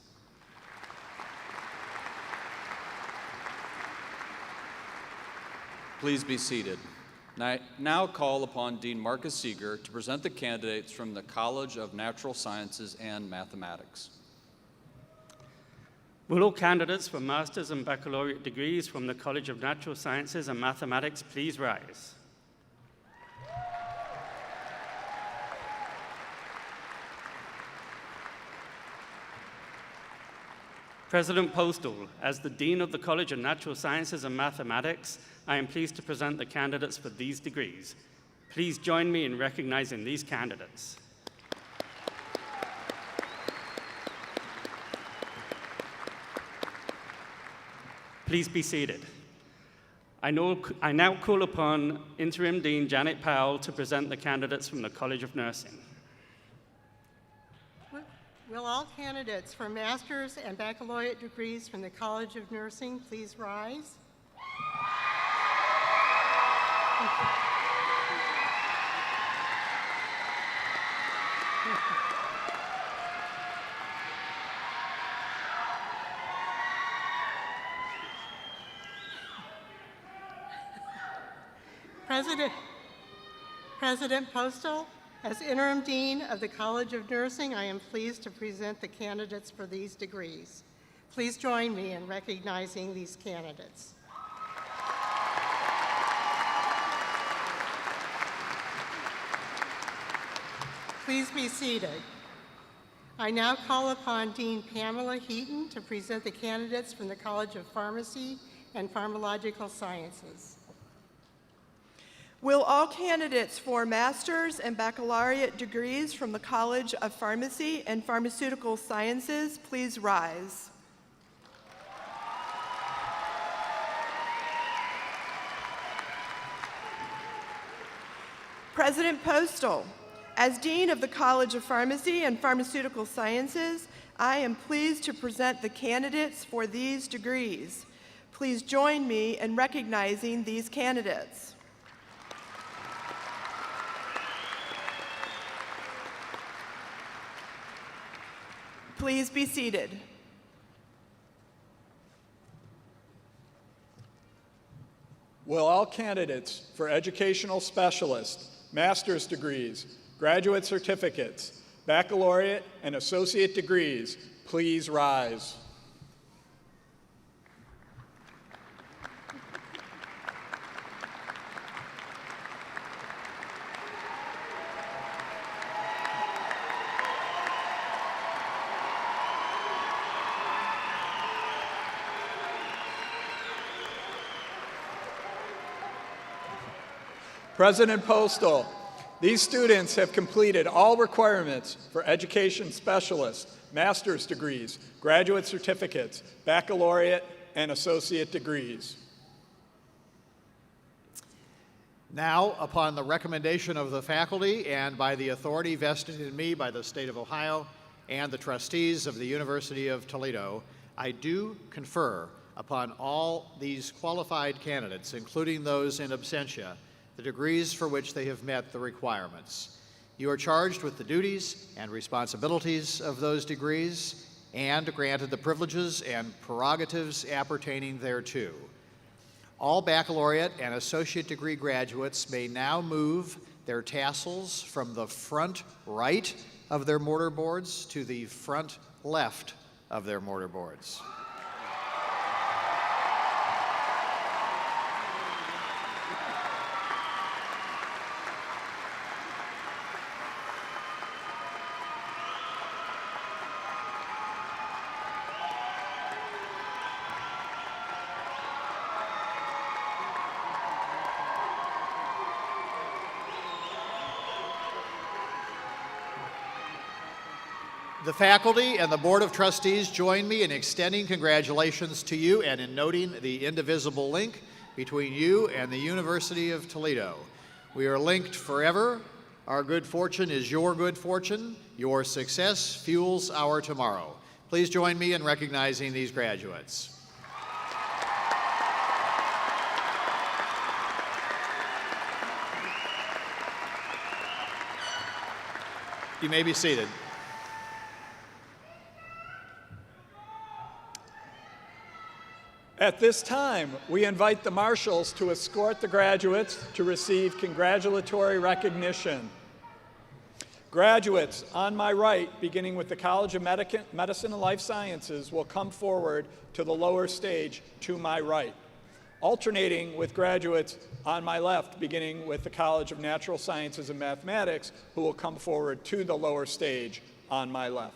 Please be seated. I now call upon Dean Marcus Seeger to present the candidates from the College of Natural Sciences and Mathematics. Will all candidates for master's and baccalaureate degrees from the College of Natural Sciences and Mathematics please rise? President Postel, as the Dean of the College of Natural Sciences and Mathematics, I am pleased to present the candidates for these degrees. Please join me in recognizing these candidates. Please be seated. I now call upon Interim Dean Janet Powell to present the candidates from the College of Nursing. Will all candidates for master's and baccalaureate degrees from the College of Nursing please rise? President Postel, as Interim Dean of the College of Nursing, I am pleased to present the candidates for these degrees. Please join me in recognizing these candidates. Please be seated. I now call upon Dean Pamela Heaton to present the candidates from the College of Pharmacy and Pharmacological Sciences. Will all candidates for master's and baccalaureate degrees from the College of Pharmacy and Pharmaceutical Sciences please rise? President Postel, as Dean of the College of Pharmacy and Pharmaceutical Sciences, I am pleased to present the candidates for these degrees. Please join me in recognizing these candidates. Please be seated. Will all candidates for educational specialist, master's degrees, graduate certificates, baccalaureate, and associate degrees please rise? President Postel, these students have completed all requirements for education specialist, master's degrees, graduate certificates, baccalaureate, and associate degrees. Now, upon the recommendation of the faculty and by the authority vested in me by the State of Ohio and the trustees of the University of Toledo, I do confer upon all these qualified candidates, including those in absentia, the degrees for which they have met the requirements. You are charged with the duties and responsibilities of those degrees and granted the privileges and prerogatives appertaining thereto. All baccalaureate and associate degree graduates may now move their tassels from the front right of their mortarboards to the front left of their mortarboards. The faculty and the Board of Trustees join me in extending congratulations to you and in noting the indivisible link between you and the University of Toledo. We are linked forever. Our good fortune is your good fortune. Your success fuels our tomorrow. Please join me in recognizing these graduates. You may be seated. At this time, we invite the marshals to escort the graduates to receive congratulatory recognition. Graduates, on my right, beginning with the College of Medicine and Life Sciences, will come forward to the lower stage to my right, alternating with graduates on my left, beginning with the College of Natural Sciences and Mathematics, who will come forward to the lower stage on my left.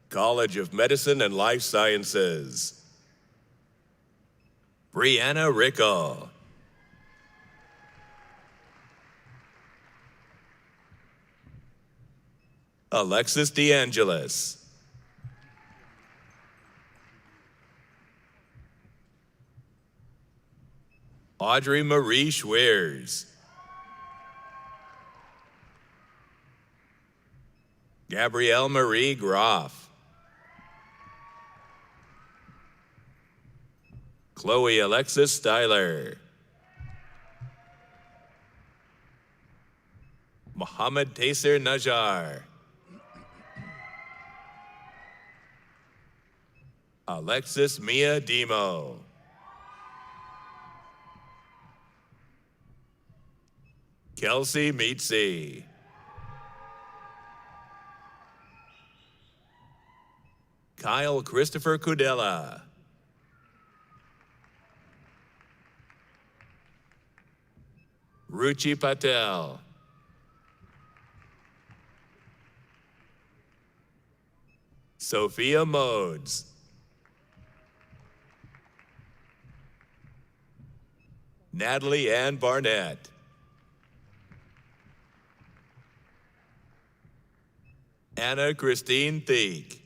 College of Medicine and Life Sciences. Brianna Rickle. Alexis DeAngelis. Audrey Marie Schweers. Gabrielle Marie Groff. Chloe Alexis Styler. Mohammed Taser Najjar. Alexis Mia Demo. Kelsey Meetsy. Kyle Christopher Kudela. Ruchi Patel. Sophia Modes. Natalie Ann Barnett. Anna Christine Thiek.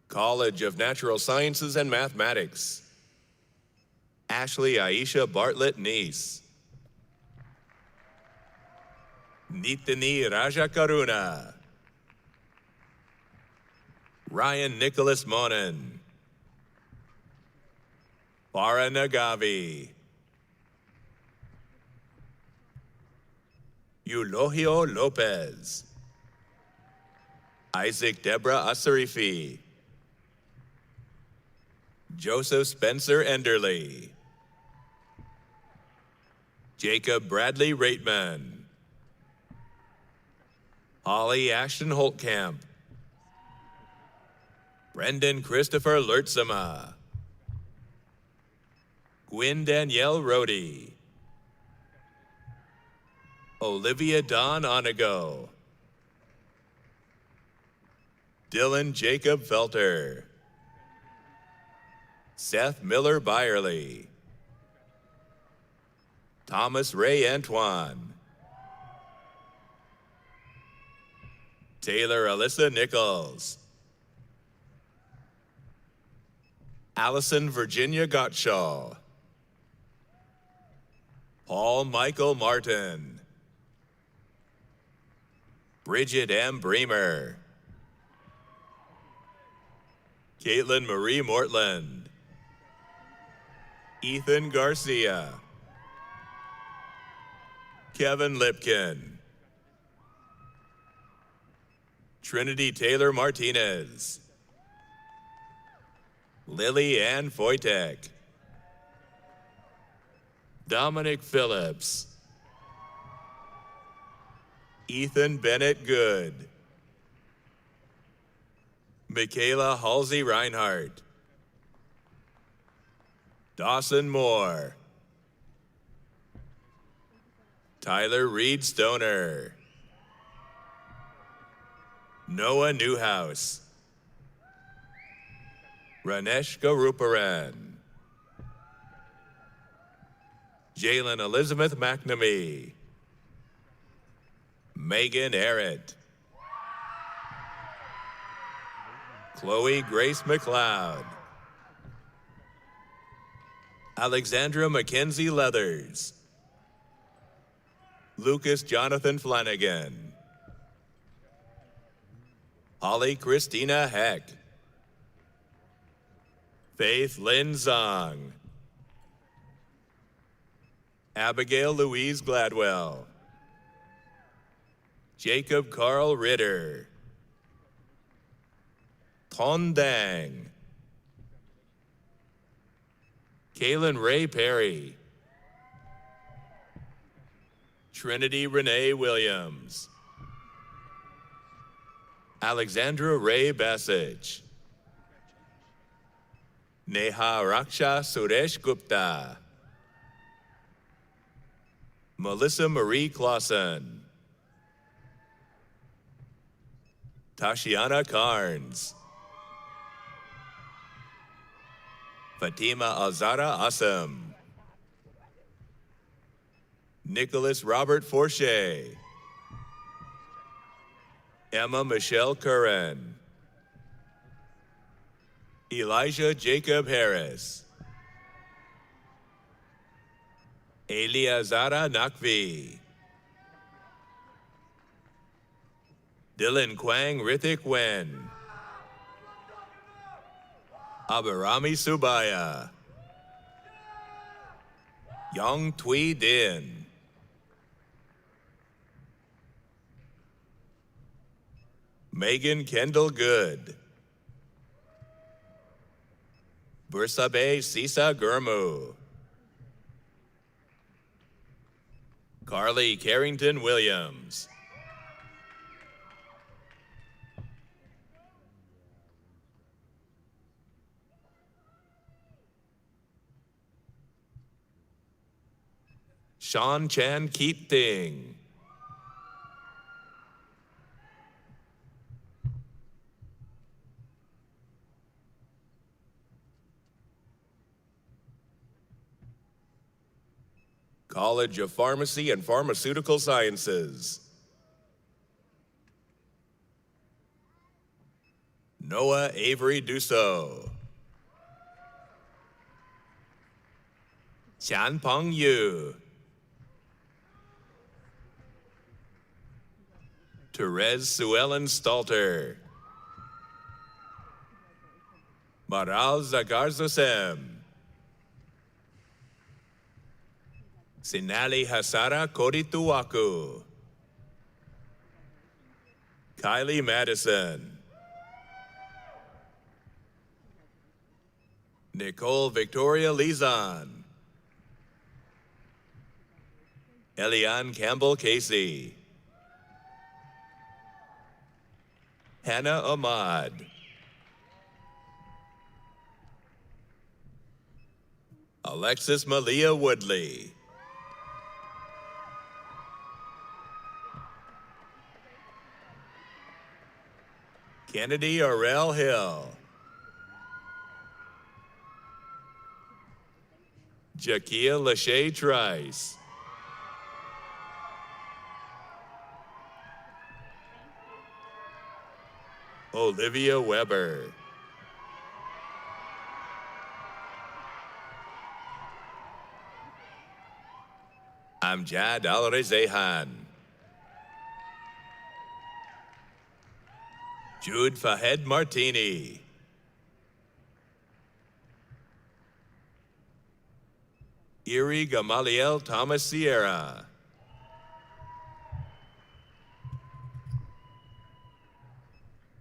College of Natural Sciences and Mathematics. Ashley Aisha Bartlett Neese. Nitani Raja Karuna. Ryan Nicholas Monin. Farah Nagavi. Eulogio Lopez. Isaac Deborah Asarifi. Joseph Spencer Enderly. Jacob Bradley Reitman, Holly Ashton Holtkamp, Brendan Christopher Lertzema, Gwyn Danielle Rohde, Olivia Dawn Onego, Dylan Jacob Felter, Seth Miller Byerly, Thomas Ray Antoine, Taylor Alyssa Nichols, Allison Virginia Gottshaw, Paul Michael Martin, Bridget M. Bremer, Caitlin Marie Mortland, Ethan Garcia, Kevin Lipkin, Trinity Taylor Martinez, Lily Ann Foytek, Dominic Phillips, Ethan Bennett Good, Michaela Halsey Reinhardt, Dawson Moore, Tyler Reed Stoner, Noah Newhouse, Ranesh Garuparan, Jalen Elizabeth McNamee, Megan Arrett, Chloe Grace McLeod, Alexandra Mackenzie Leathers, Lucas Jonathan Flanagan, Holly Christina Heck, Faith Lynn Zong, Abigail Louise Gladwell, Jacob Carl Ritter, Ton Dang, Kaylin Ray Perry, Trinity Renee Williams, Alexandra Ray Bassage, Neha Raksha Suresh Gupta, Melissa Marie Clausen, Tashiana Carnes, Fatima Azara Assam, Nicholas Robert Forche, Emma Michelle Curran, Elijah Jacob Harris, Eliazara Nakvi, Dylan Kwang Rithik Wen, Abarami Subaya, Yong Tui Din, Megan Kendall Good, Bursabe Sisa Gurmu, Carly Carrington Williams, Sean Chan Keat Ting, College of Pharmacy and Pharmaceutical Sciences, Noah Avery Dussault, Chan Peng Yu, Therese Sue Ellen Stalter, Maral Zagarzosem, Sinali Hasara Korituaku, Kylie Madison, Nicole Victoria Lizan, Elian Campbell Casey, Hannah Ahmad, Alexis Malia Woodley, Kennedy Aurel Hill, Jakia Lachey Trice, Olivia Weber, Amjad Al-Rezehan, Jude Fahed Martini, Erie Gamaliel Thomas Sierra,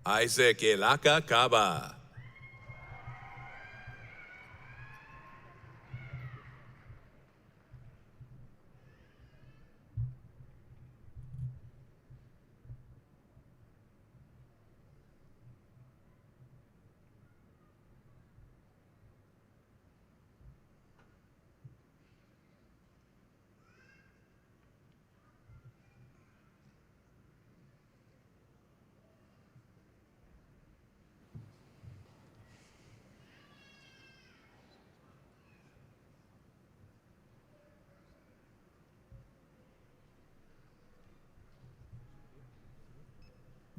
Isaac Elaka Kaba,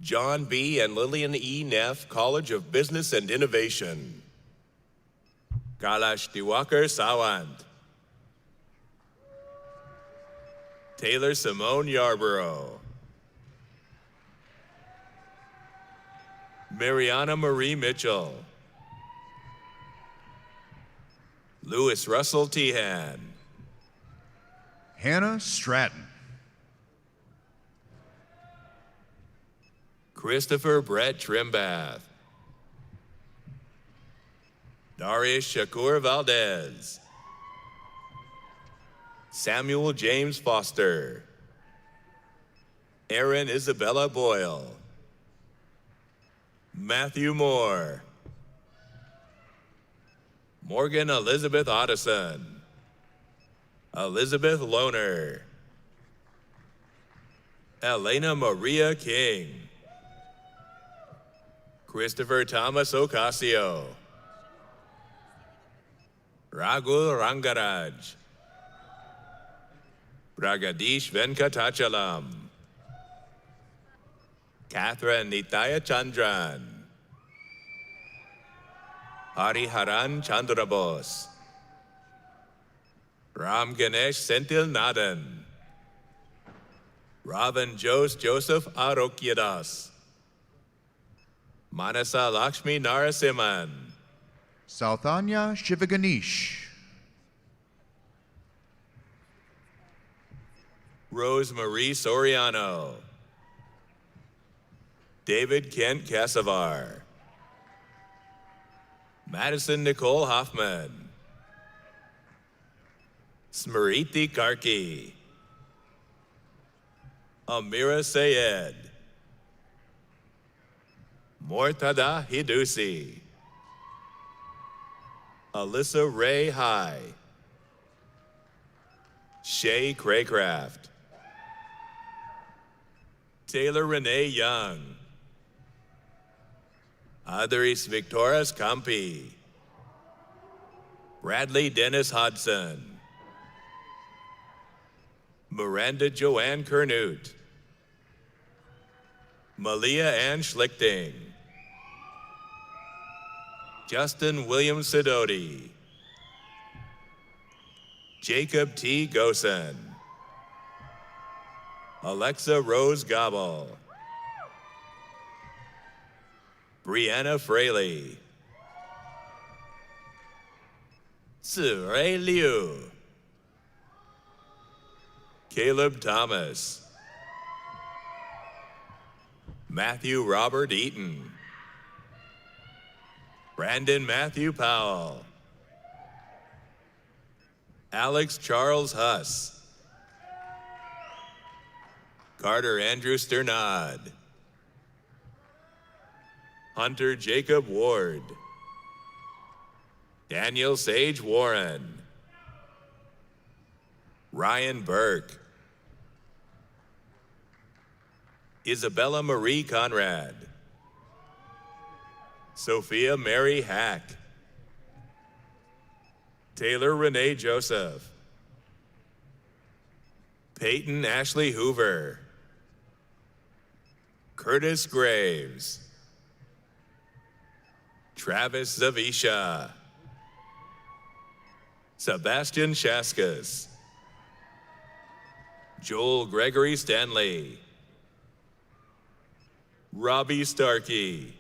John B. and Lillian E. Neff, College of Business and Innovation. Kalash Diwakar Sawant. Taylor Simone Yarborough. Mariana Marie Mitchell. Louis Russell Tehan. Hannah Stratton. Christopher Brett Trimbath. Darius Shakur Valdez. Samuel James Foster. Erin Isabella Boyle. Matthew Moore. Morgan Elizabeth Otteson. Elizabeth Lohner. Elena Maria King. Christopher Thomas Ocasio. Ragul Rangaraj. Pragadish Venkatachalam. Catherine Nitaya Chandran. Hariharan Chandrabose. Ram Ganesh Senthil Nadan. Ravan Joseph Arokyadas. Manasa Lakshmi Narasimhan. Southanya Shivaganish. Rose Marie Soriano. David Kent Casavar. Madison Nicole Hoffman. Smriti Karki. Amira Sayed. Mortada Hidusi. Alyssa Ray High. Shay Craycraft. Taylor Renee Young. Adris Victoras Campi. Bradley Dennis Hodson. Miranda Joanne Kernut. Malia Ann Schlichting. Justin William Sidoti. Jacob T. Gosen. Alexa Rose Gobble. Brianna Fraley. Zirei Liu. Caleb Thomas. Matthew Robert Eaton. Brandon Matthew Powell. Alex Charles Huss. Carter Andrew Sternad, Hunter Jacob Ward, Daniel Sage Warren, Ryan Burke, Isabella Marie Conrad, Sophia Mary Hack, Taylor Renee Joseph, Peyton Ashley Hoover, Curtis Graves, Travis Zavisha, Sebastian Shaskas, Joel Gregory Stanley, Robbie Starkey,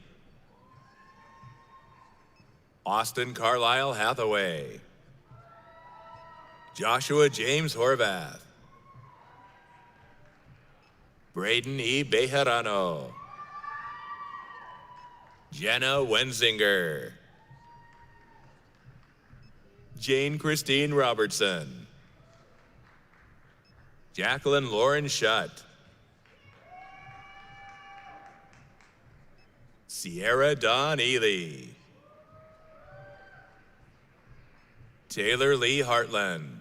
Austin Carlisle Hathaway, Joshua James Horvath, Braden E. Bejarano, Jenna Wenzinger, Jane Christine Robertson, Jacqueline Lauren Shutt, Sierra Dawn Ely, Taylor Lee Hartland,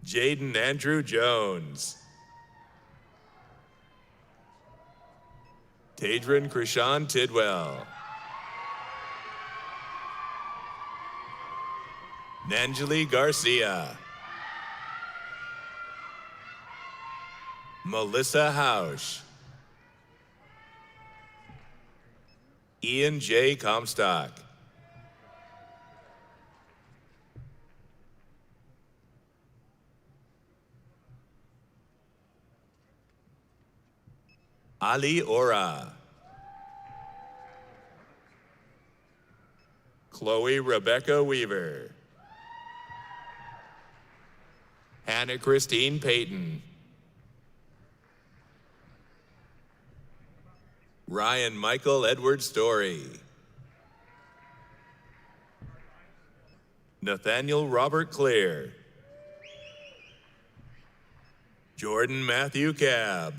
Jaden Andrew Jones, Tadron Krishan Tidwell, Nanjali Garcia, Melissa Hausch, Ian J. Comstock, Ali Ora, Chloe Rebecca Weaver, Hannah Christine Payton, Ryan Michael Edward Story, Nathaniel Robert Clear, Jordan Matthew Cab,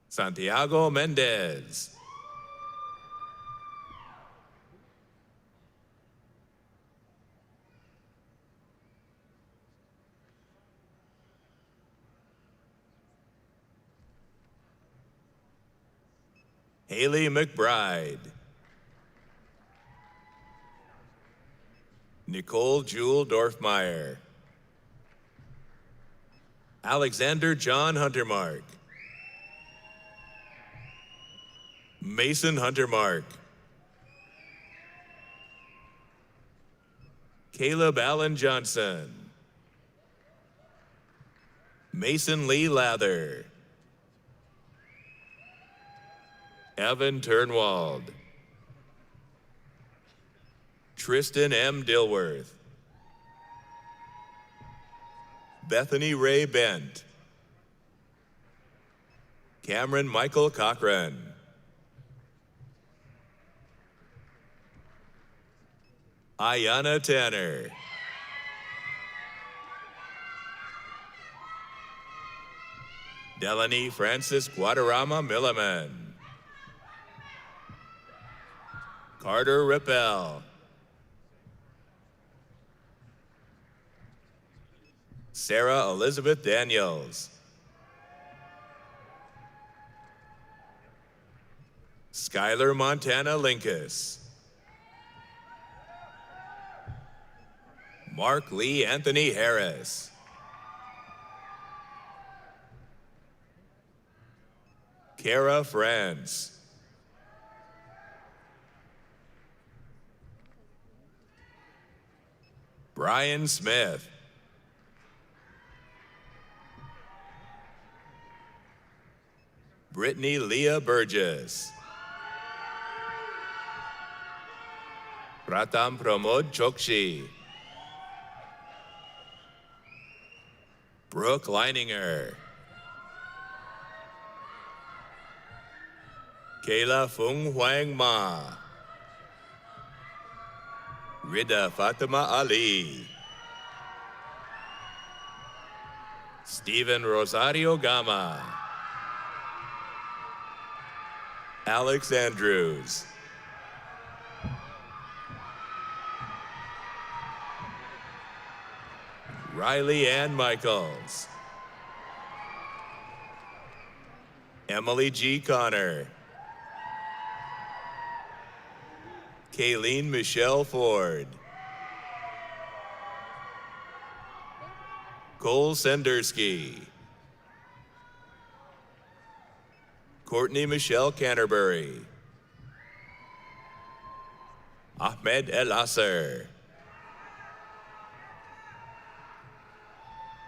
Santiago Mendez, Haley McBride, Nicole Jewel Dorfmeyer, Alexander John Huntermark, Mason Huntermark, Caleb Allen Johnson, Mason Lee Lather, Evan Turnwald, Tristan M. Dilworth, Bethany Ray Bent, Cameron Michael Cochran, Ayana Tanner, Delaney Francis Guadarrama Milliman, Carter Rappel, Sarah Elizabeth Daniels, Skylar Montana Linkus, Mark Lee Anthony Harris, Kara France, Brian Smith, Brittany Leah Burgess, Pratam Pramod Chokshi, Brooke Leininger, Kayla Fung Huang Ma, Rida Fatima Ali. Stephen Rosario Gama. Alex Andrews. Riley Ann Michaels. Emily G. Connor. Kayleen Michelle Ford. Cole Sendersky. Courtney Michelle Canterbury. Ahmed El Asser.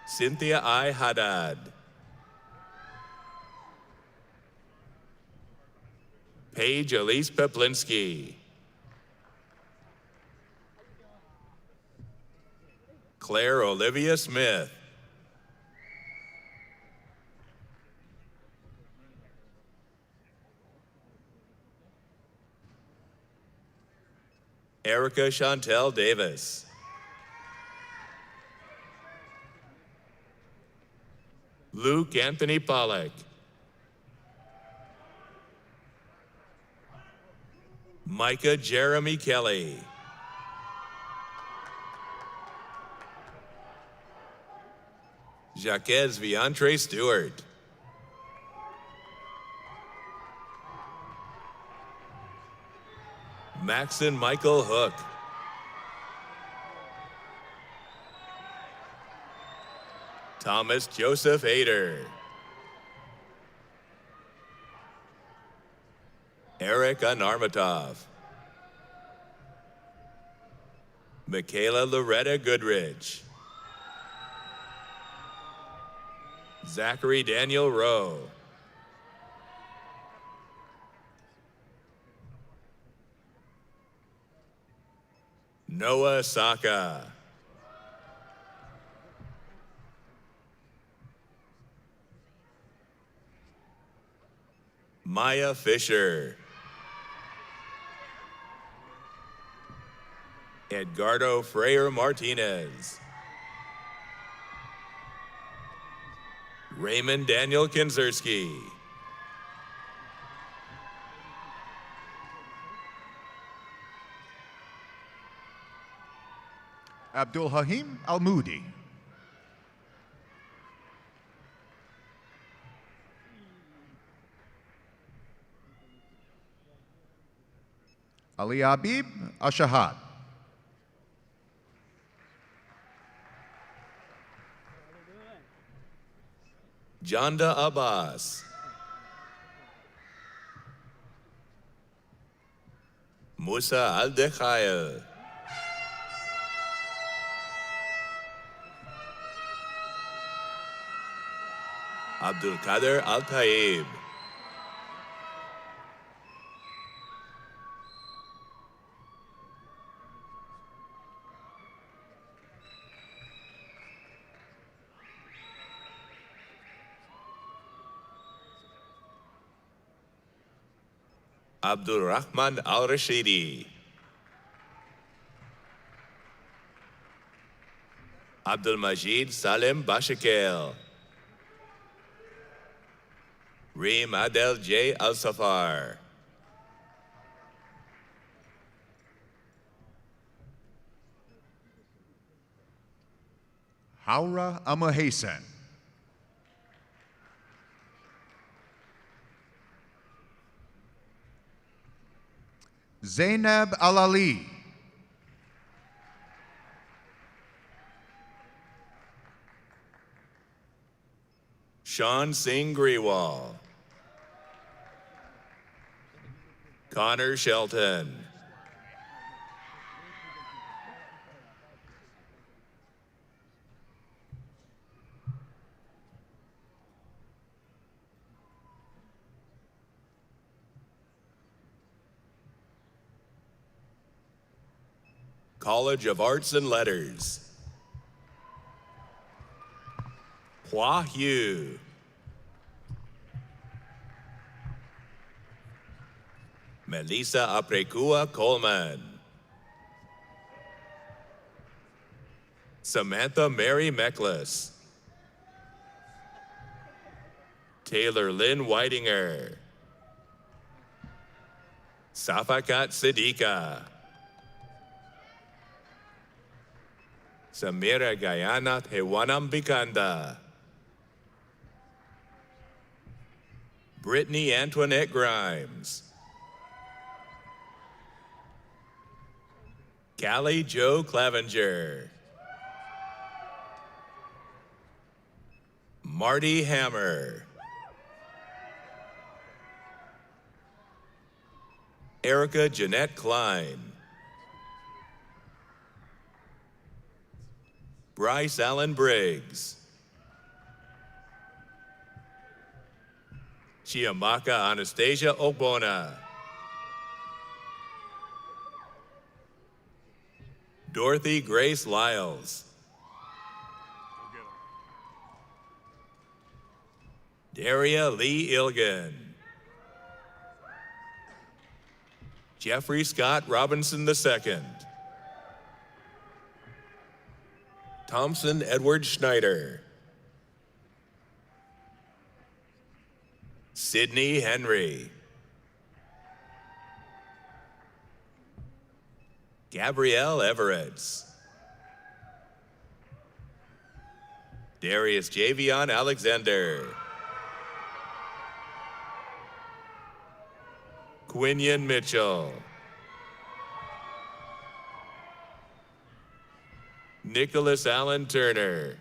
Cynthia I. Haddad. Paige Elise Peplinski. Claire Olivia Smith. Erica Chantel Davis. Luke Anthony Pollack. Micah Jeremy Kelly. Jaquez Viantre Stewart. Maxon Michael Hook. Thomas Joseph Ader. Eric Anarmatov. Michaela Loretta Goodrich. Zachary Daniel Rowe. Noah Saka. Maya Fisher. Edgardo Freire Martinez. Raymond Daniel Kinzerski. Abdul Hakim Almoudi. Ali Habib Ashahad. Janda Abbas. Musa Al-Dekhail. Abdul Qadir Al-Taib. Abdul Rahman Al-Rashidi. Abdul Majid Salim Bashakel. Reem Adel J. Al-Safar. Haura Amahasan. Zainab Al-Ali. Sean Singh Grewal. Connor Shelton. College of Arts and Letters. Hua Hu. Melissa Aprecua Coleman. Samantha Mary Meklis, Taylor Lynn Whitinger, Safakat Siddiqa, Samira Gayana Hewanam Bikanda, Brittany Antoinette Grimes, Callie Jo Clavenger, Marty Hammer, Erica Jeanette Klein, Bryce Allen Briggs, Chiamaka Anastasia Ogbona, Dorothy Grace Lyles, Daria Lee Ilgen, Jeffrey Scott Robinson II, Thompson Edward Schneider, Sydney Henry, Gabrielle Everetts, Darius Javion Alexander, Quinion Mitchell, Nicholas Allen Turner,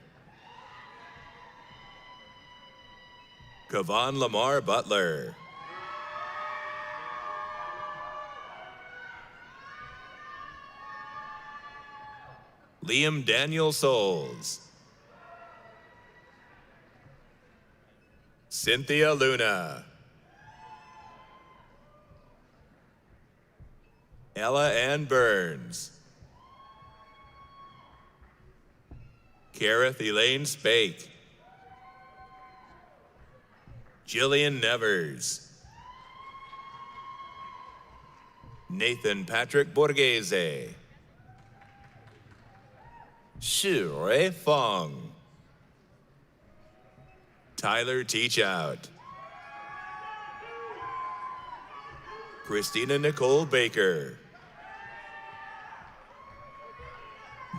Kavon Lamar Butler, Liam Daniel Souls, Cynthia Luna, Ella Ann Burns, Kareth Elaine Spake, Jillian Nevers, Nathan Patrick Borghese, Shirui Fong, Tyler Teachout, Christina Nicole Baker,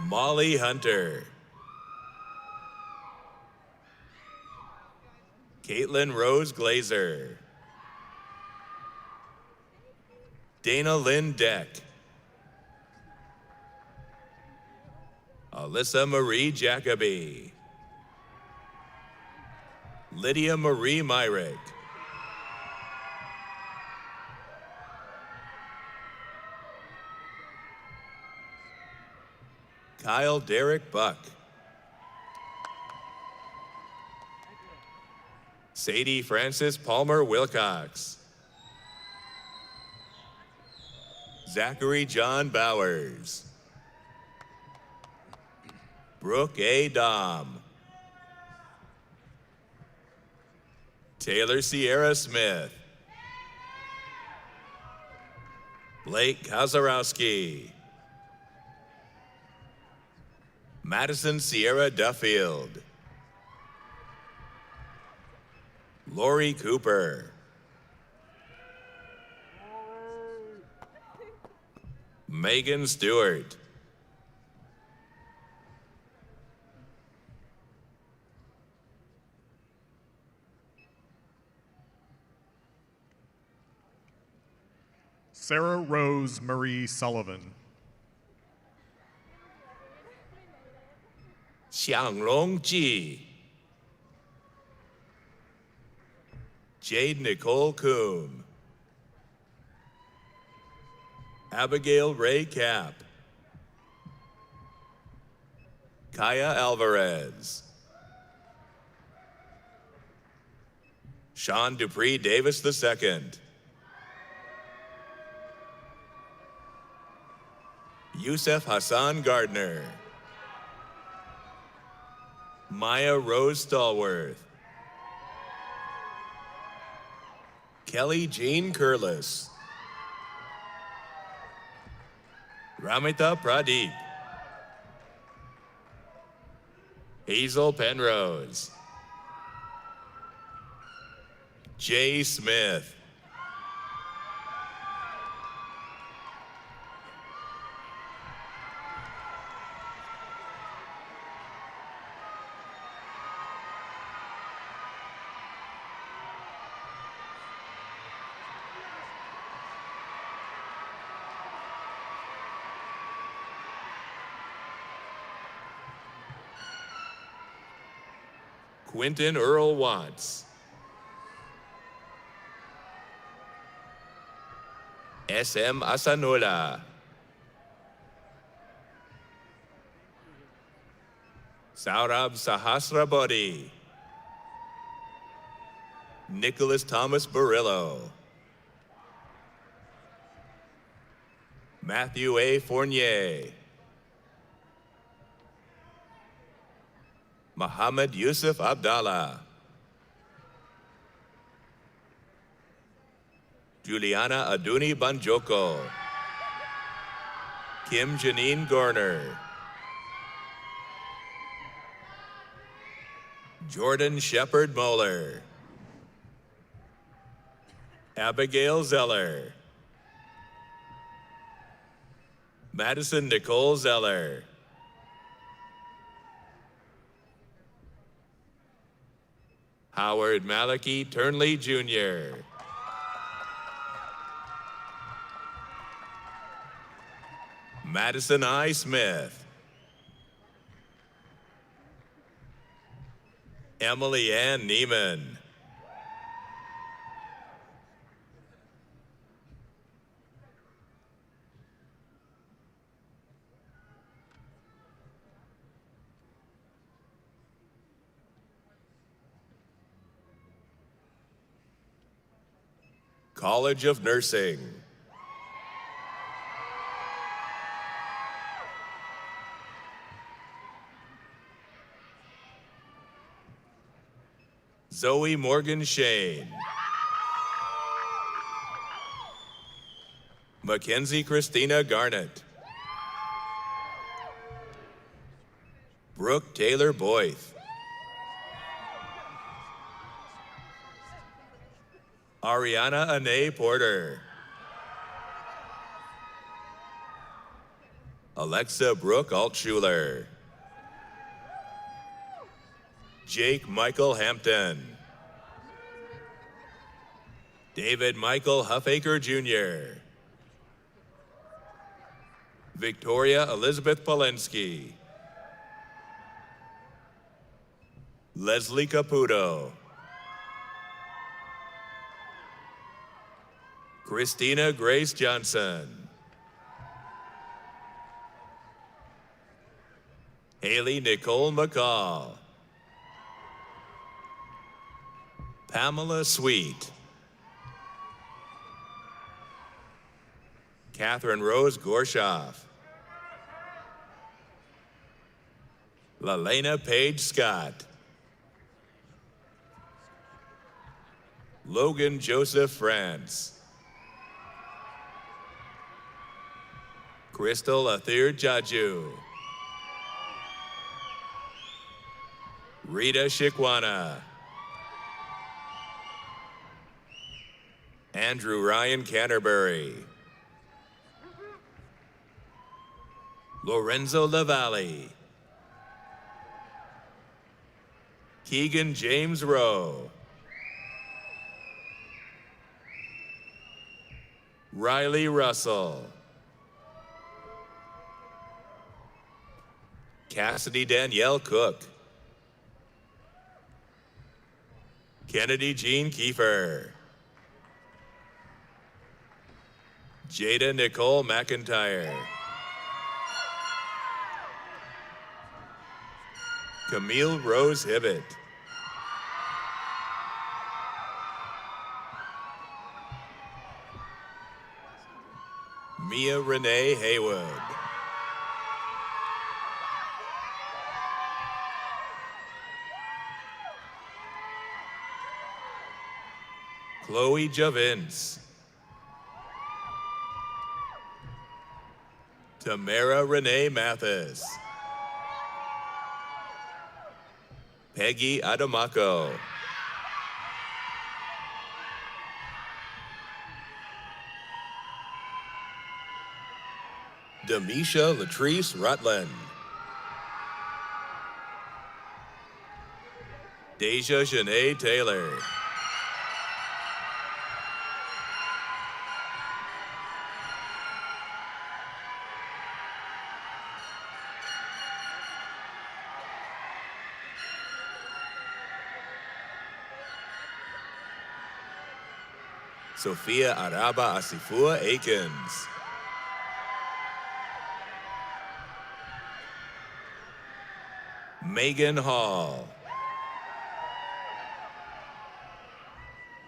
Molly Hunter, Caitlin Rose Glazer, Dana Lynn Deck, Alyssa Marie Jacoby, Lydia Marie Myrick, Kyle Derek Buck, Sadie Frances Palmer Wilcox, Zachary John Bowers, Brooke A. Dom, Taylor Sierra Smith, Blake Kozarowski, Madison Sierra Duffield, Lori Cooper, Megan Stewart, Sarah Rose Marie Sullivan, Xianglong Ji, Jade Nicole Coombe, Abigail Ray Cap, Kaya Alvarez, Sean Dupree Davis II, Yusef Hassan Gardner, Maya Rose Stallworth, Kelly Jean Curlis, Ramita Pradeep, Hazel Penrose. Jay Smith. Quentin Earl Watts. SM Asanola. Saurabh Sahasrabodhi. Nicholas Thomas Barillo. Matthew A. Fournier. Muhammad Yusuf Abdallah. Juliana Aduni Banjoko. Kim Janine Gorner. Jordan Shepard Moeller. Abigail Zeller. Madison Nicole Zeller. Howard Malachi Turnley Jr. Madison I. Smith. Emily Ann Neiman. College of Nursing. Zoe Morgan Shane. Mackenzie Christina Garnett. Brooke Taylor Boyth. Ariana Anae Porter. Alexa Brooke Altschuler. Jake Michael Hampton. David Michael Huffaker Jr. Victoria Elizabeth Polensky. Leslie Caputo. Christina Grace Johnson. Haley Nicole McCall. Pamela Sweet. Catherine Rose Gorshoff. Lalena Page Scott. Logan Joseph France. Crystal Athir Jaju. Rita Shikwana. Andrew Ryan Canterbury. Lorenzo Lavalle. Keegan James Rowe. Riley Russell. Cassidy Danielle Cook. Kennedy Jean Kiefer. Jada Nicole McIntyre. Camille Rose Hibbett. Mia Renee Haywood. Chloe Javins. Tamara Renee Mathis. Peggy Adamaco. Demisha Latrice Rutland. Deja Janae Taylor. Sophia Araba Asifua Akins. Megan Hall.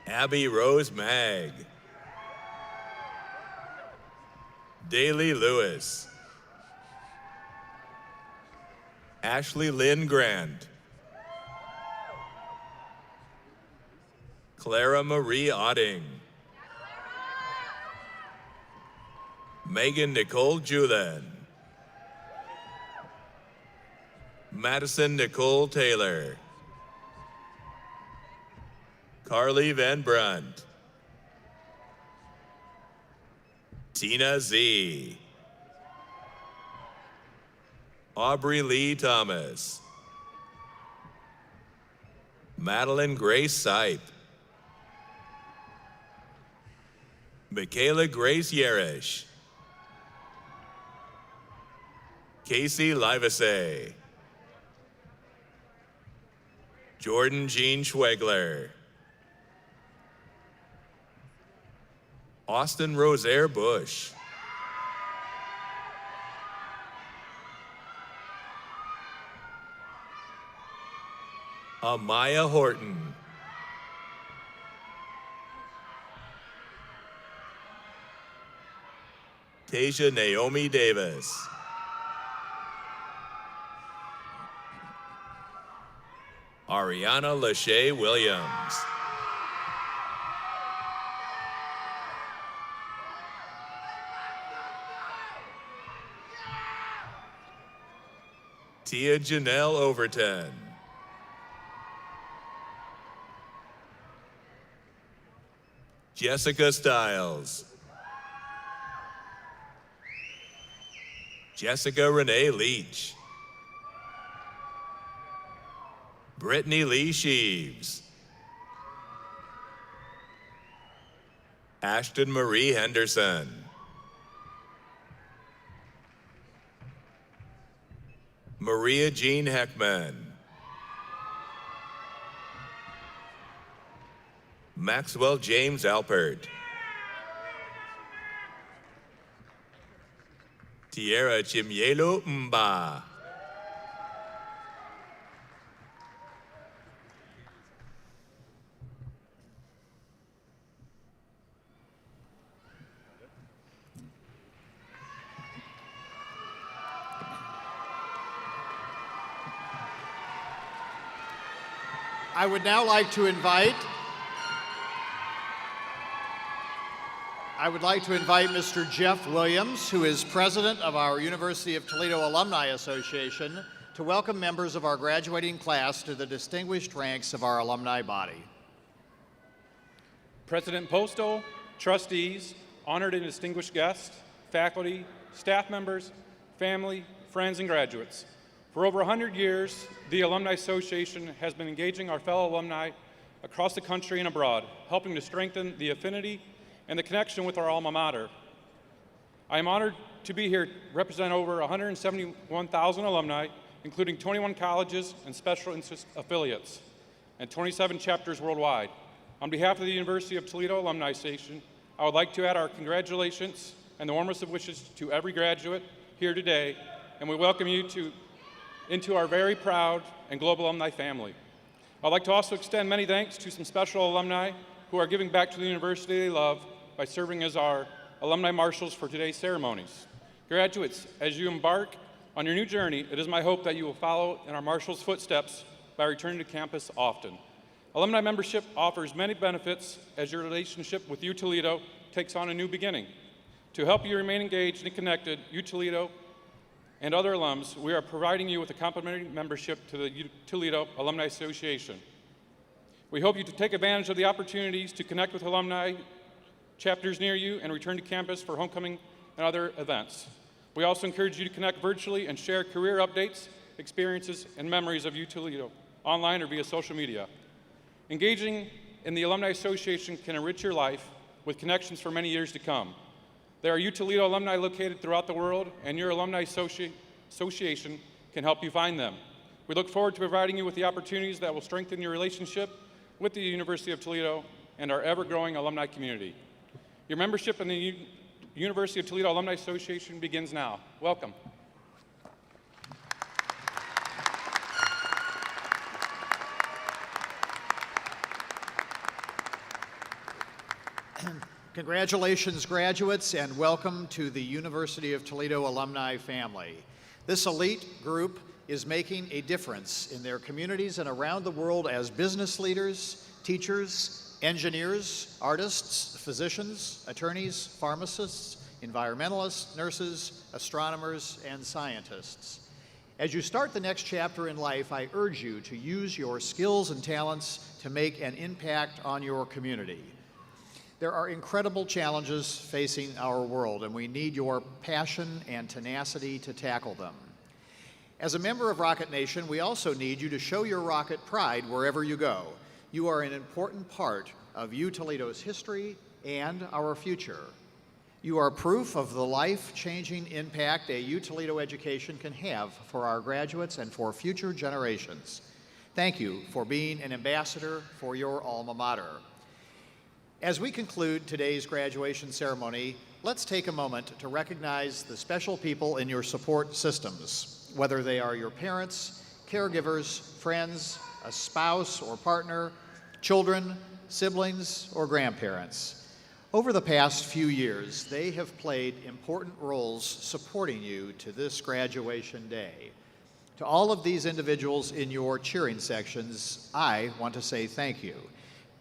Abby Rose Mag. Daly Lewis. Ashley Lynn Grant. Clara Marie Otting. Megan Nicole Julin. Madison Nicole Taylor. Carly Van Brunt. Tina Z. Aubrey Lee Thomas. Madeline Grace Sipe. Michaela Grace Yerish. Casey Livesay. Jordan Jean Schwegler. Austin Rosaire Bush. Amaya Horton. Tasia Naomi Davis. Ariana Lachey Williams. Tia Janelle Overton. Jessica Stiles. Jessica Renee Leach. Brittany Lee Sheaves. Ashton Marie Henderson. Maria Jean Heckman. Maxwell James Alpert. Tierra Chimielo Mba. I would now like to invite Mr. Jeff Williams, who is president of our University of Toledo Alumni Association, to welcome members of our graduating class to the distinguished ranks of our alumni body. President Postal, trustees, honored and distinguished guests, faculty, staff members, family, friends, and graduates. For over 100 years, the Alumni Association has been engaging our fellow alumni across the country and abroad, helping to strengthen the affinity and the connection with our alma mater. I am honored to be here to represent over 171,000 alumni, including 21 colleges and special interest affiliates, and 27 chapters worldwide. On behalf of the University of Toledo Alumni Association, I would like to add our congratulations and the warmest of wishes to every graduate here today, and we welcome you into our very proud and global alumni family. I'd like to also extend many thanks to some special alumni who are giving back to the university they love by serving as our alumni marshals for today's ceremonies. Graduates, as you embark on your new journey, it is my hope that you will follow in our marshals' footsteps by returning to campus often. Alumni membership offers many benefits as your relationship with U Toledo takes on a new beginning. To help you remain engaged and connected, U Toledo and other alums, we are providing you with a complimentary membership to the Toledo Alumni Association. We hope you to take advantage of the opportunities to connect with alumni chapters near you and return to campus for homecoming and other events. We also encourage you to connect virtually and share career updates, experiences, and memories of Toledo, online or via social media. Engaging in the Alumni Association can enrich your life with connections for many years to come. There are Toledo alumni located throughout the world, and your Alumni Association can help you find them. We look forward to providing you with the opportunities that will strengthen your relationship with the University of Toledo and our ever-growing alumni community. Your membership in the University of Toledo Alumni Association begins now. Welcome. Congratulations, graduates, and welcome to the University of Toledo alumni family. This elite group is making a difference in their communities and around the world as business leaders, teachers, engineers, artists, physicians, attorneys, pharmacists, environmentalists, nurses, astronomers, and scientists. As you start the next chapter in life, I urge you to use your skills and talents to make an impact on your community. There are incredible challenges facing our world, and we need your passion and tenacity to tackle them. As a member of Rocket Nation, we also need you to show your rocket pride wherever you go. You are an important part of Toledo's history and our future. You are proof of the life-changing impact a Toledo education can have for our graduates and for future generations. Thank you for being an ambassador for your alma mater. As we conclude today's graduation ceremony, let's take a moment to recognize the special people in your support systems, whether they are your parents, caregivers, friends, a spouse or partner, children, siblings, or grandparents. Over the past few years, they have played important roles supporting you to this graduation day. To all of these individuals in your cheering sections, I want to say thank you.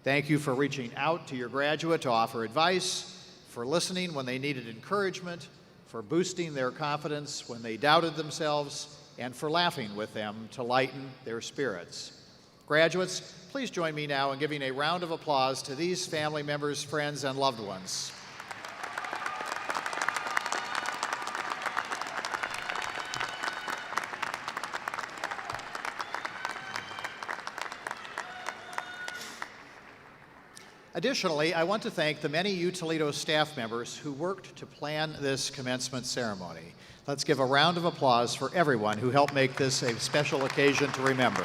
Thank you for reaching out to your graduate to offer advice, for listening when they needed encouragement, for boosting their confidence when they doubted themselves, and for laughing with them to lighten their spirits. Graduates, please join me now in giving a round of applause to these family members, friends, and loved ones. Additionally, I want to thank the many Toledo staff members who worked to plan this commencement ceremony. Let's give a round of applause for everyone who helped make this a special occasion to remember.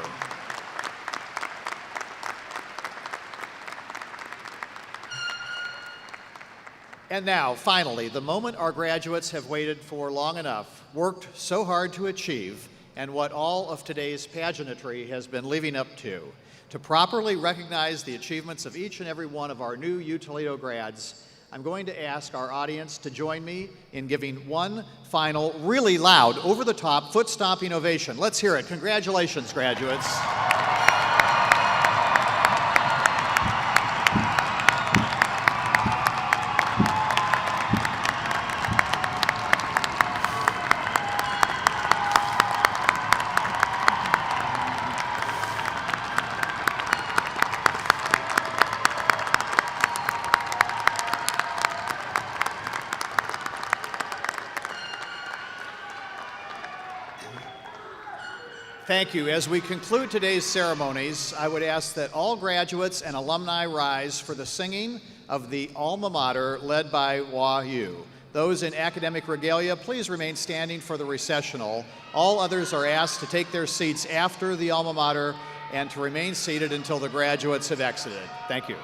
And now, finally, the moment our graduates have waited for long enough, worked so hard to achieve, and what all of today's pageantry has been leading up to properly recognize the achievements of each and every one of our new Toledo grads, I'm going to ask our audience to join me in giving one final, really loud, over-the-top, foot-stomping ovation. Let's hear it. Congratulations, graduates. Thank you. As we conclude today's ceremonies, I would ask that all graduates and alumni rise for the singing of the alma mater led by Wah Yu. Those in academic regalia, please remain standing for the recessional. All others are asked to take their seats after the alma mater and to remain seated until the graduates have exited. Thank you.